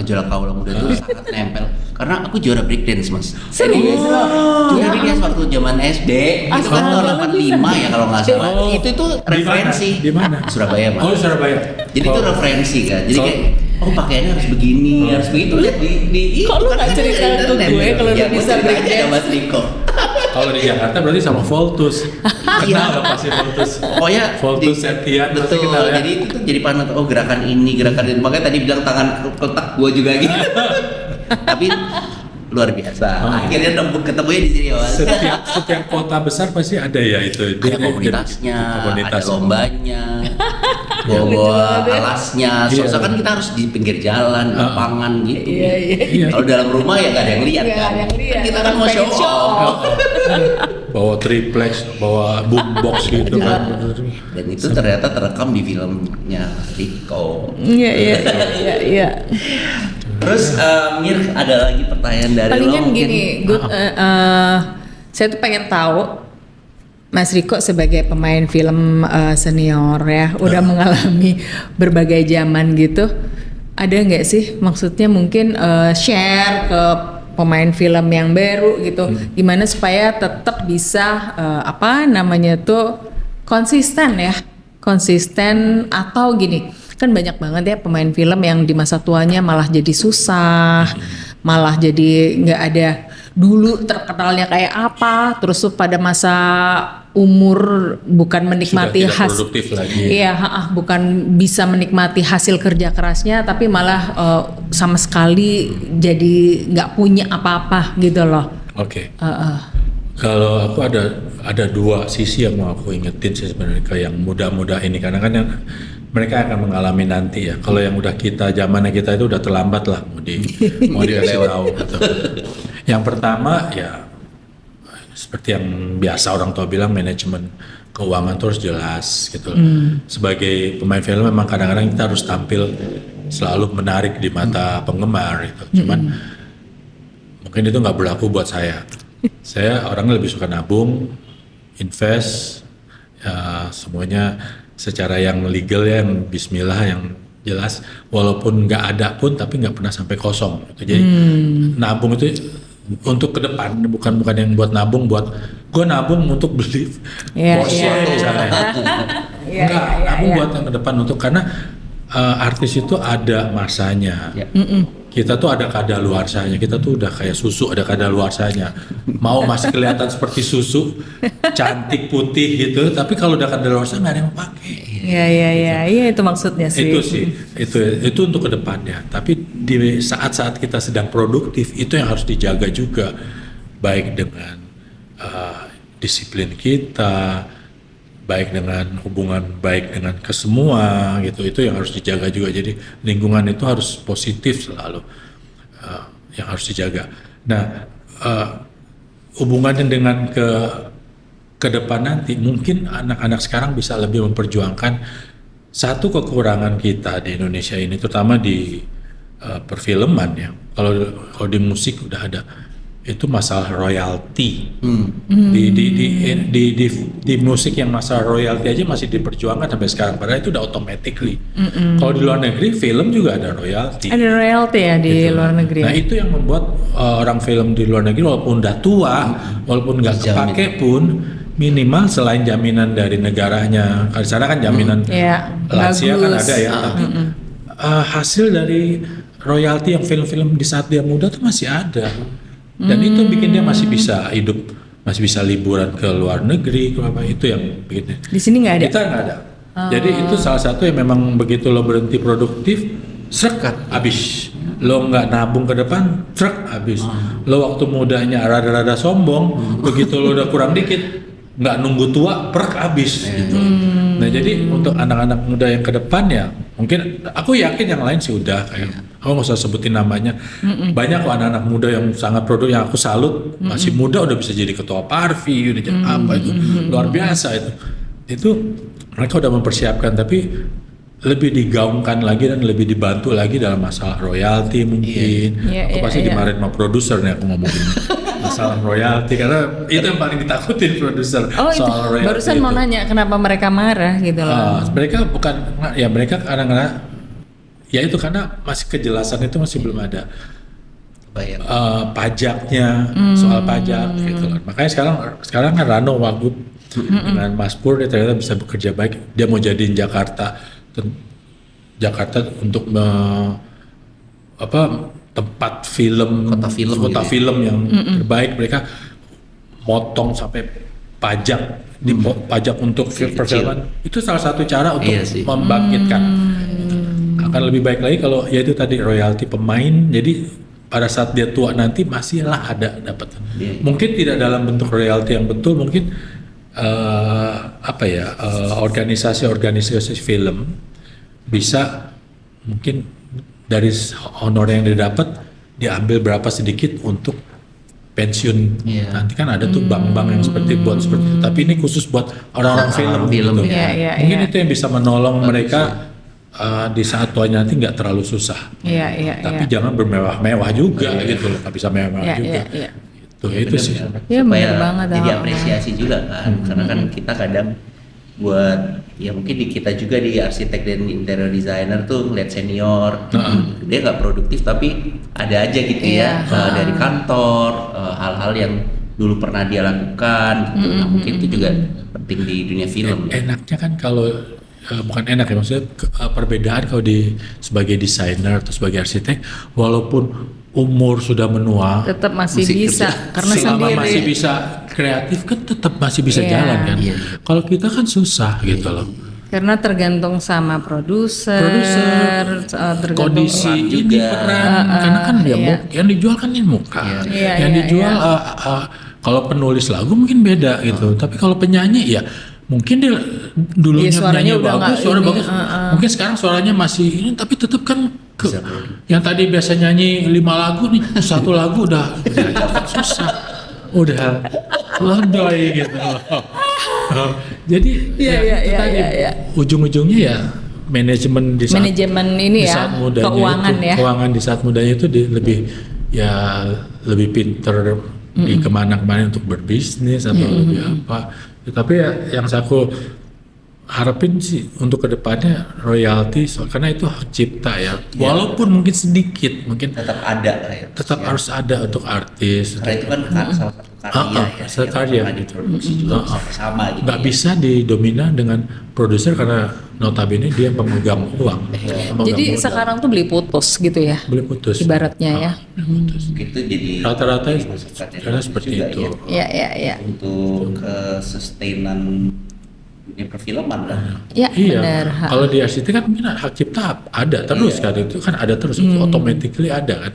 gejolak kaula muda itu sangat nempel karena aku juara breakdance mas. Serius lo? Juara breakdance waktu zaman SD itu kan tahun 85 ya kalau nggak salah. Oh, Itu tuh di mana? referensi. Di mana? Surabaya mas. Oh, Surabaya. Jadi itu referensi kan. Jadi kayak pakaiannya harus begini, harus begitu lihat di Kok lu nggak cerita ke gue kalau lu bisa breakdance? Mas Riko. Kalau di Jakarta berarti sama Voltus. Kenal dong pasti Voltus. Pokoknya Voltus Septian pasti betul. kenal ya. Jadi itu tuh jadi panut gerakan ini, gerakan itu. Makanya tadi bilang tangan kotak gua juga gitu. Tapi luar biasa. Akhirnya ketemunya di sini mas. Setiap kota besar pasti ada ya itu. Ada komunitasnya, komunitas. ada lombanya, bawa Lucu banget ya. alasnya. Iya. Soalnya kan kita harus di pinggir jalan, di lapangan gitu. Iya. Iya. Kalau dalam rumah ya nggak ada yang lihat Nggak kan. ada yang lihat. Kita kan mau show Pengen show off. off. Bawa triplex, bawa boombox gitu kan. Dan itu ternyata terekam di filmnya Riko. Iya. Terus Mir ada lagi pertanyaan dari Palingan lo mungkin? gini, saya tuh pengen tahu Mas Riko sebagai pemain film senior ya, udah mengalami berbagai zaman gitu. Ada nggak sih maksudnya mungkin share ke pemain film yang baru gitu, gimana supaya tetap bisa konsisten atau gini, kan banyak banget ya pemain film yang di masa tuanya malah jadi susah, malah jadi nggak ada dulu terkenalnya kayak apa, terus tuh pada masa umur bukan menikmati Sudah tidak produktif lagi. Iya, bukan bisa menikmati hasil kerja kerasnya, tapi malah sama sekali jadi nggak punya apa-apa gitu loh. Oke. Kalau aku ada dua sisi yang mau aku ingetin sih sebenarnya ke yang muda-muda ini, karena kan yang mereka akan mengalami nanti ya. Kalau yang udah zamannya kita itu udah terlambat lah mau dikasih tahu gitu. Yang pertama ya seperti yang biasa orang tua bilang, manajemen keuangan terus jelas gitu. Sebagai pemain film memang kadang-kadang kita harus tampil selalu menarik di mata penggemar gitu. Cuman mungkin mungkin itu nggak berlaku buat saya. Saya orangnya lebih suka nabung, invest, ya semuanya secara yang legal ya, yang bismillah, yang jelas, walaupun nggak ada pun tapi nggak pernah sampai kosong gitu. Jadi nabung itu untuk ke depan, bukan yang buat nabung buat gue nabung untuk beli Porsche misalnya. Enggak, nabung buat yang ke depan, untuk karena artis itu ada masanya. Kita tuh ada kadaluarsanya, kita tuh udah kayak susu ada kadaluarsanya. Mau masih kelihatan seperti susu, cantik putih gitu, tapi kalau udah kadaluarsa nggak ada yang pakai. Iya itu maksudnya sih. Itu sih, itu untuk kedepannya. Tapi di saat-saat kita sedang produktif, itu yang harus dijaga juga, baik dengan disiplin kita, baik dengan hubungan baik dengan kesemua gitu. Itu yang harus dijaga juga. Jadi lingkungan itu harus positif selalu, yang harus dijaga. Nah, hubungannya dengan ke depan nanti, mungkin anak-anak sekarang bisa lebih memperjuangkan satu kekurangan kita di Indonesia ini, terutama di perfilman ya. Kalau di musik udah ada, itu masalah royalti. Di musik yang masalah royalti aja masih diperjuangkan sampai sekarang, padahal itu udah automatically. Kalau di luar negeri film juga ada royalti. Ada royalti ya di luar negeri. Nah itu yang membuat orang film di luar negeri walaupun udah tua, walaupun nggak kepake pun, minimal selain jaminan dari negaranya, di sana kan jaminan lansia kan ada ya, tapi hasil dari royalti yang film-film di saat dia muda tuh masih ada. Dan itu bikin dia masih bisa hidup, masih bisa liburan ke luar negeri, itu yang bikin. Di sini nggak ada? Kita nggak ada. Jadi itu salah satu yang memang begitu lo berhenti produktif, srek habis. Lo nggak nabung ke depan, srek habis. Lo waktu mudanya rada-rada sombong, begitu lo udah kurang dikit, nggak nunggu tua, perk habis gitu. Nah jadi untuk anak-anak muda yang ke depan ya, mungkin aku yakin yang lain sih udah kayak, aku nggak usah sebutin namanya. Banyak kok anak-anak muda yang sangat produktif, yang aku salut, masih muda udah bisa jadi ketua Parvi, udah jadi apa itu, luar biasa itu. Itu mereka udah mempersiapkan, tapi lebih digaungkan lagi dan lebih dibantu lagi dalam masalah royalti mungkin. Aku pasti dimarahin sama produser nih aku ngomongin masalah royalti, karena itu yang paling ditakutin produser soal royalti. Barusan mau nanya kenapa mereka marah gitu loh. Mereka bukan, ya mereka kadang-kadang ya itu karena masih kejelasan itu masih belum ada pajaknya, soal pajak gitu kan. Makanya sekarang kan Rano Wagub dengan Mas Pur, dia ternyata bisa bekerja baik. Dia mau jadiin Jakarta untuk tempat film, kota film yang terbaik. Mereka motong sampai pajak, pajak untuk perfilman. Itu salah satu cara untuk membangkitkan. Akan lebih baik lagi kalau ya itu tadi royalti pemain. Jadi pada saat dia tua nanti masihlah ada dapat. Mungkin tidak dalam bentuk royalti yang betul, mungkin organisasi film bisa mungkin dari honor yang dia dapat diambil berapa sedikit untuk pensiun. Nanti kan ada tuh bank-bank yang seperti itu, tapi ini khusus buat orang-orang film gitu. Mungkin itu yang bisa menolong mereka di saat tuanya nanti nggak terlalu susah. Tapi jangan bermewah-mewah juga gitu loh, nggak bisa mewah juga. Itu sih. Ya benar banget. Jadi apresiasi juga kan, karena kan kita kadang buat ya mungkin di kita juga di arsitek dan interior designer tuh ngeliat senior, dia nggak produktif tapi ada aja gitu dari kantor, hal-hal yang dulu pernah dia lakukan gitu. Nah mungkin itu juga penting di dunia film. Enaknya kan kalau bukan enak ya, maksudnya perbedaan kalau sebagai desainer atau sebagai arsitek, walaupun umur sudah menua, tetap masih bisa kerja. Karena selama sendiri masih bisa kreatif kan tetap masih bisa jalan kan. Kalau kita kan susah gitu loh. Karena tergantung sama produser, kondisi ini peran, karena kan yang dijual kan ini muka, yang dijual kalau penulis lagu mungkin beda gitu, tapi kalau penyanyi ya mungkin dia dulunya penyanyi bagus, suara bagus, mungkin sekarang suaranya masih ini, tapi tetap kan yang tadi biasa nyanyi 5 lagu nih, 1 lagu udah susah, udah lodoi gitu. Jadi ujung-ujungnya ya manajemen di saat ini di saat ya, mudanya keuangan itu, keuangan di saat mudanya itu lebih ya lebih pinter di kemana-kemana untuk berbisnis atau lebih apa. Tapi ya, yang aku harapin sih untuk kedepannya royalti, karena itu hak cipta ya. Walaupun mungkin sedikit, mungkin tetap ada lah ya. tetap harus ada untuk artis. Karena itu kan salah satu karya ya. Karya yang pernah diproduksi juga sama gitu. Nggak bisa didominan dengan produser karena notabene dia pemegang uang. Pemegang Jadi modal. sekarang tuh beli putus gitu ya, boleh putus. ibaratnya ya. Itu jadi Rata-rata masukan dari karena bagus seperti juga itu. ya, Ya. untuk kesustainan dunia perfilman kan. Ya, Iya, benar. kalau di RCT kan mungkin hak cipta ada terus kan, itu kan ada terus, itu automatically ada kan,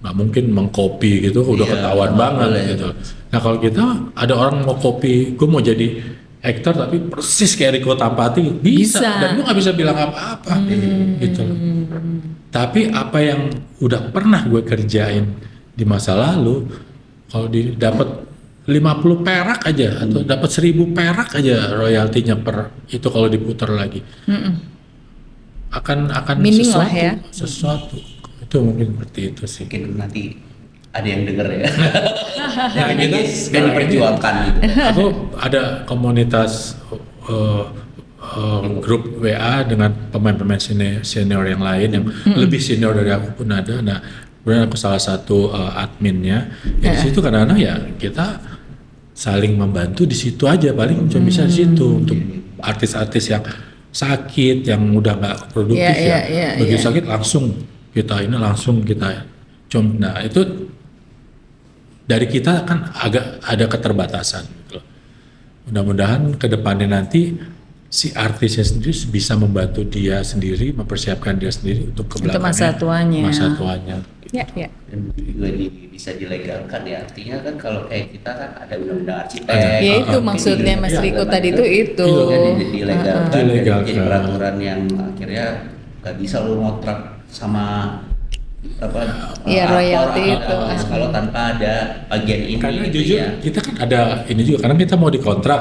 nggak mungkin mengcopy gitu, udah Iya, ketahuan nggak banget boleh. gitu. Nah kalau kita ada orang mau copy, gue mau jadi aktor tapi persis kayak Rico Tampati bisa. Dan gue nggak bisa bilang apa-apa gitu. Tapi apa yang udah pernah gue kerjain di masa lalu, kalau dapat 50 perak aja atau dapat 1000 perak aja royaltinya per itu kalau diputar lagi akan Mining sesuatu, lah ya. sesuatu itu mungkin seperti itu sih. Mungkin nanti ada yang denger ya. Nah, kita Dan sekarang ini diperjuangkan gitu. aku ada komunitas grup WA dengan pemain-pemain senior yang lain yang lebih senior dari aku pun ada. Nah, kemudian aku salah satu adminnya. Ya, di situ kadang-kadang ya kita saling membantu di situ aja, paling cuma bisa di situ untuk artis-artis yang sakit, yang udah nggak produktif begitu sakit langsung kita cuma. Nah itu dari kita kan agak ada keterbatasan gitu loh. Mudah-mudahan ke depannya nanti si artisnya sendiri bisa membantu dia sendiri, mempersiapkan dia sendiri untuk ke belakangnya, masa tuanya. Ya. Dan juga bisa dilegalkan ya, artinya kan kalau kayak kita kan ada undang-undang arsitek. Ya itu maksudnya Mas Riko tadi itu. Kan dilegalkan, Dilegalkan. jadi peraturan yang akhirnya nggak bisa lu ngontrak sama Iya, aktor royalti atau itu. kalau tanpa ada bagian ini Karena gitu jujur ya. kita kan ada ini juga, karena kita mau dikontrak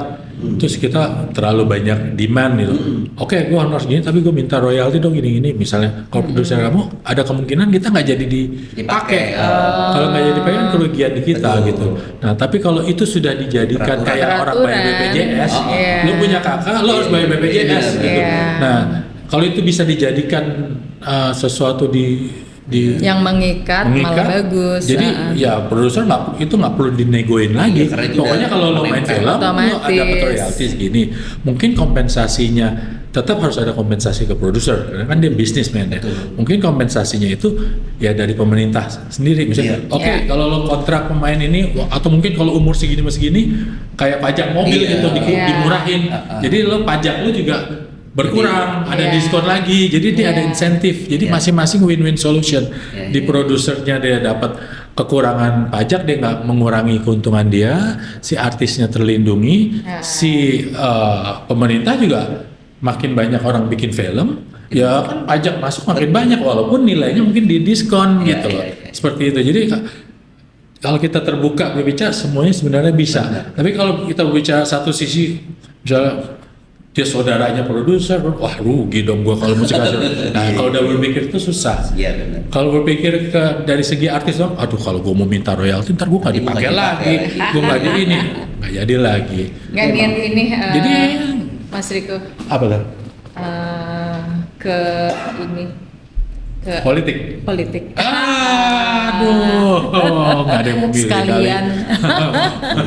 terus kita terlalu banyak demand gitu. Oke, gue harus gini tapi gue minta royalti dong gini misalnya. Kalau produser kamu ada kemungkinan kita nggak jadi dipakai. Kalau nggak jadi dipakai kan kerugian di kita gitu. Nah tapi kalau itu sudah dijadikan kayak orang bayar BPJS, lu punya kakak, lu harus bayar BPJS gitu. Nah kalau itu bisa dijadikan sesuatu yang mengikat malah bagus. Jadi ya produser itu nggak perlu dinegoin lagi. Pokoknya kalau lo main film, lo ada dapat royalti segini. Mungkin kompensasinya tetap harus ada kompensasi ke produser, karena kan dia bisnismen ya. Mungkin kompensasinya itu ya dari pemerintah sendiri. Misalnya, kalau lo kontrak pemain ini, atau mungkin kalau umur segini kayak pajak mobil gitu dimurahin. Jadi lo pajak lo juga berkurang, ada diskon lagi, jadi dia ada insentif, jadi masing-masing win-win solution. Di produsernya dia dapat kekurangan pajak, dia nggak mengurangi keuntungan dia, si artisnya terlindungi, si pemerintah juga makin banyak orang bikin film, ya kan pajak masuk makin banyak walaupun nilainya mungkin didiskon gitu loh, seperti itu. Jadi kalau kita terbuka berbicara semuanya sebenarnya bisa, tapi kalau kita berbicara satu sisi, misalnya dia saudaranya produser, wah rugi dong gua kalau musik hasil. Nah kalau udah berpikir itu susah. Iya benar. Kalau berpikir dari segi artis dong, aduh kalau gua mau minta royalti ntar gua nggak dipakai lagi, gua nggak di ini, nggak jadi lagi. Gantian ini. Jadi Mas Riko. apa tuh? Ke ini. Ke Politik. Aduh, nggak ada yang mau pilih sekalian.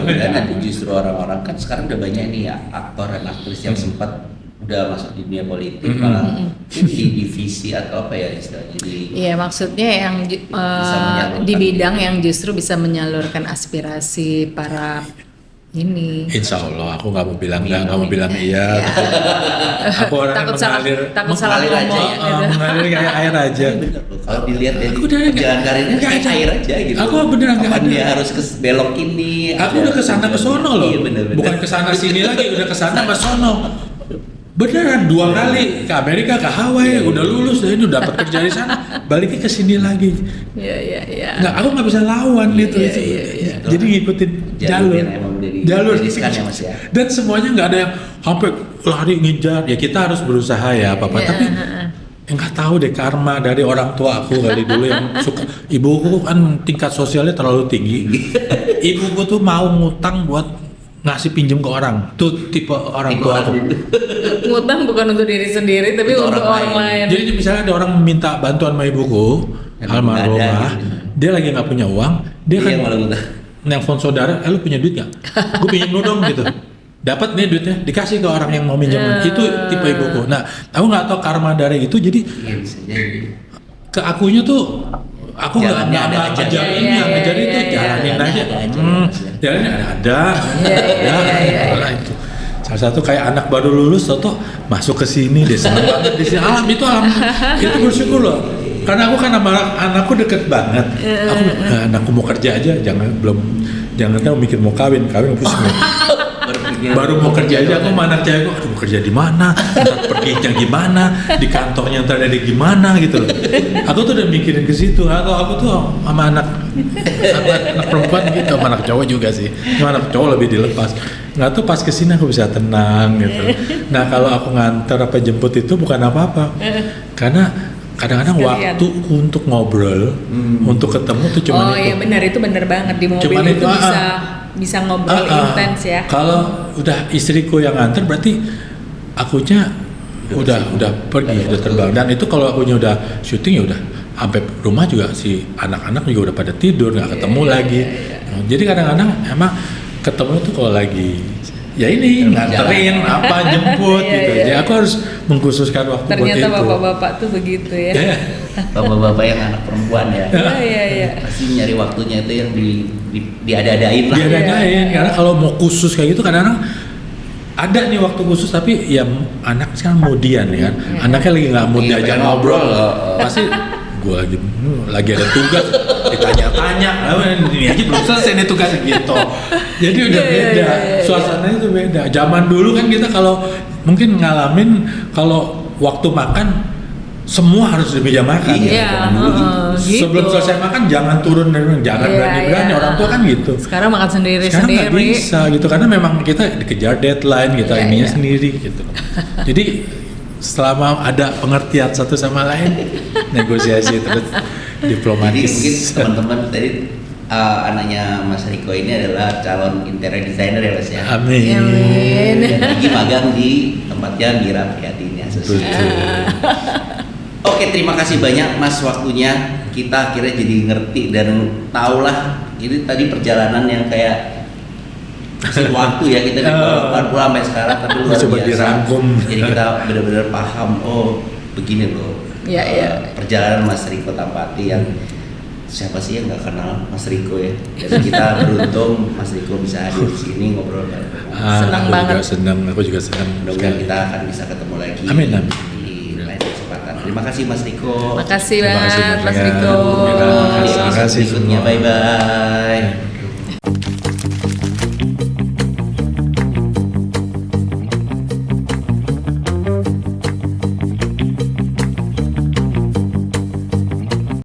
Dan nanti justru orang-orang kan sekarang udah banyak nih ya aktor dan aktris yang sempat udah masuk di dunia politik malah di divisi atau apa ya istilahnya Iya maksudnya yang di bidang yang justru bisa menyalurkan aspirasi para ini. Insya Allah aku nggak mau bilang nggak mau bilang iya. Aku orang yang takut salah ngomong gitu. Mengalir kayak air aja. Kalau dilihat dari Aku dari jalan karirnya kayak air aja gitu. Aku beneran nggak ada. Dia harus belok ini. Aku udah kesana kesono loh. Iya, bener. Bukan kesana sini lagi, udah kesana ke sono. Beneran 2 kali ke Amerika, ke Hawaii, udah lulus, udah dapat kerja di sana, baliknya ke sini lagi. Iya. Nggak, aku nggak bisa lawan itu. Jadi ngikutin jalur riskan ya Mas ya. Dan semuanya nggak ada yang sampai lari ngejar. Ya kita harus berusaha ya apa-apa. Tapi Enggak tahu deh, karma dari orang tua aku kali dulu yang suka. Ibuku kan tingkat sosialnya terlalu tinggi. Ibuku tuh mau ngutang buat ngasih pinjem ke orang. Tuh tipe orang tua aku. Ngutang bukan untuk diri sendiri tapi Untuk untuk orang orang lain. Jadi misalnya ada orang minta bantuan sama ibuku, Yang nggak ada almarhumah, gitu. dia lagi nggak punya uang, dia Iya, kan malah ngutang. nelfon saudara, lu punya duit nggak? Gue pinjam lu dong gitu. Dapat nih duitnya, dikasih ke orang yang mau minjemin. Itu tipe ibuku. Nah, tahu nggak tahu karma dari itu, jadi Iya, bisa jadi. ke akunya tuh aku nggak Jalannya ada aja. ngejar ini, Iya, ngejar iya, itu, iya, jalanin iya. aja. Ada aja, Jalannya ada. Nah, itu. Salah satu kayak anak baru lulus, toto masuk ke sini deh, seneng banget di sini. Alam itu bersyukur loh. Karena aku kan sama anakku deket banget. Aku anakku mau kerja aja, jangan mikir mau kawin pusing. Baru mau kerja aja, aku sama anak cewekku, aduh mau kerja di mana, ntar perginya gimana, di kantornya ntar ada gimana gitu loh. Aku tuh udah mikirin ke situ. Atau aku tuh sama anak perempuan gitu, sama anak cowok juga sih. Cuma anak cowok lebih dilepas. Nggak tuh pas kesini aku bisa tenang gitu. Nah kalau aku nganter apa jemput itu bukan apa-apa, karena kadang-kadang Sekalian. waktu untuk ngobrol, untuk ketemu tuh cuma Oh itu. iya benar, itu benar banget di mobil Cuman itu itu, bisa ngobrol intens ya. Kalau udah istriku yang nganter berarti akunya udah pergi, udah terbang. Dan itu kalau akunya udah syuting ya udah sampai rumah juga si anak-anak juga udah pada tidur, nggak ketemu lagi. Jadi kadang-kadang emang ketemu tuh kalau lagi ya ini nganterin apa jemput gitu. Jadi aku harus mengkhususkan waktu buat itu. Ternyata bapak-bapak tuh begitu ya. Ya. Bapak-bapak yang anak perempuan ya. Iya. Pasti nyari waktunya itu yang diada-adain lah. Diadain karena kalau mau khusus kayak gitu kadang-kadang ada nih waktu khusus tapi ya anak sekarang kemudian ya kan anaknya lagi nggak mau Iya, diajak pengen ngobrol ngobrol. pasti gue lagi ada tugas ditanya-tanya ini aja belum selesai nih tugasnya gitu jadi udah beda suasananya itu beda. Zaman dulu kan kita kalau mungkin ngalamin kalau waktu makan semua harus di meja makan. Iya, gitu. Sebelum selesai makan jangan turun dari jangan Iya, berani-berani iya. orang tua kan gitu. Sekarang makan Sekarang nggak sendiri-sendiri. bisa gitu karena memang kita dikejar deadline kita Iya, ininya iya. sendiri gitu. Jadi selama ada pengertian satu sama lain negosiasi terus Jadi diplomatis. mungkin teman-teman tadi anaknya Mas Riko ini adalah calon interior designer ya Mas ya. Amin. Amin. Dan lagi magang di tempatnya Mira Prihatini Associates. Betul. Oke, terima kasih banyak Mas waktunya. Kita akhirnya jadi ngerti dan tahulah ini tadi perjalanan yang kayak mesin waktu ya kita dari tahun 80 sampai sekarang tapi luar Coba biasa. dirangkum. Jadi kita benar-benar paham begini loh. Iya. Perjalanan Mas Riko Tampati yang siapa sih yang nggak kenal Mas Riko ya. Jadi kita beruntung Mas Riko bisa hadir di sini ngobrol bareng. Senang banget. Aku juga senang. Mudah-mudahan kita akan bisa ketemu lagi. Amin. Di lain kesempatan. Terima kasih Mas Riko. Makasih Terima kasih banget Mas banyak. Riko. Terima kasih. Berikutnya bye bye.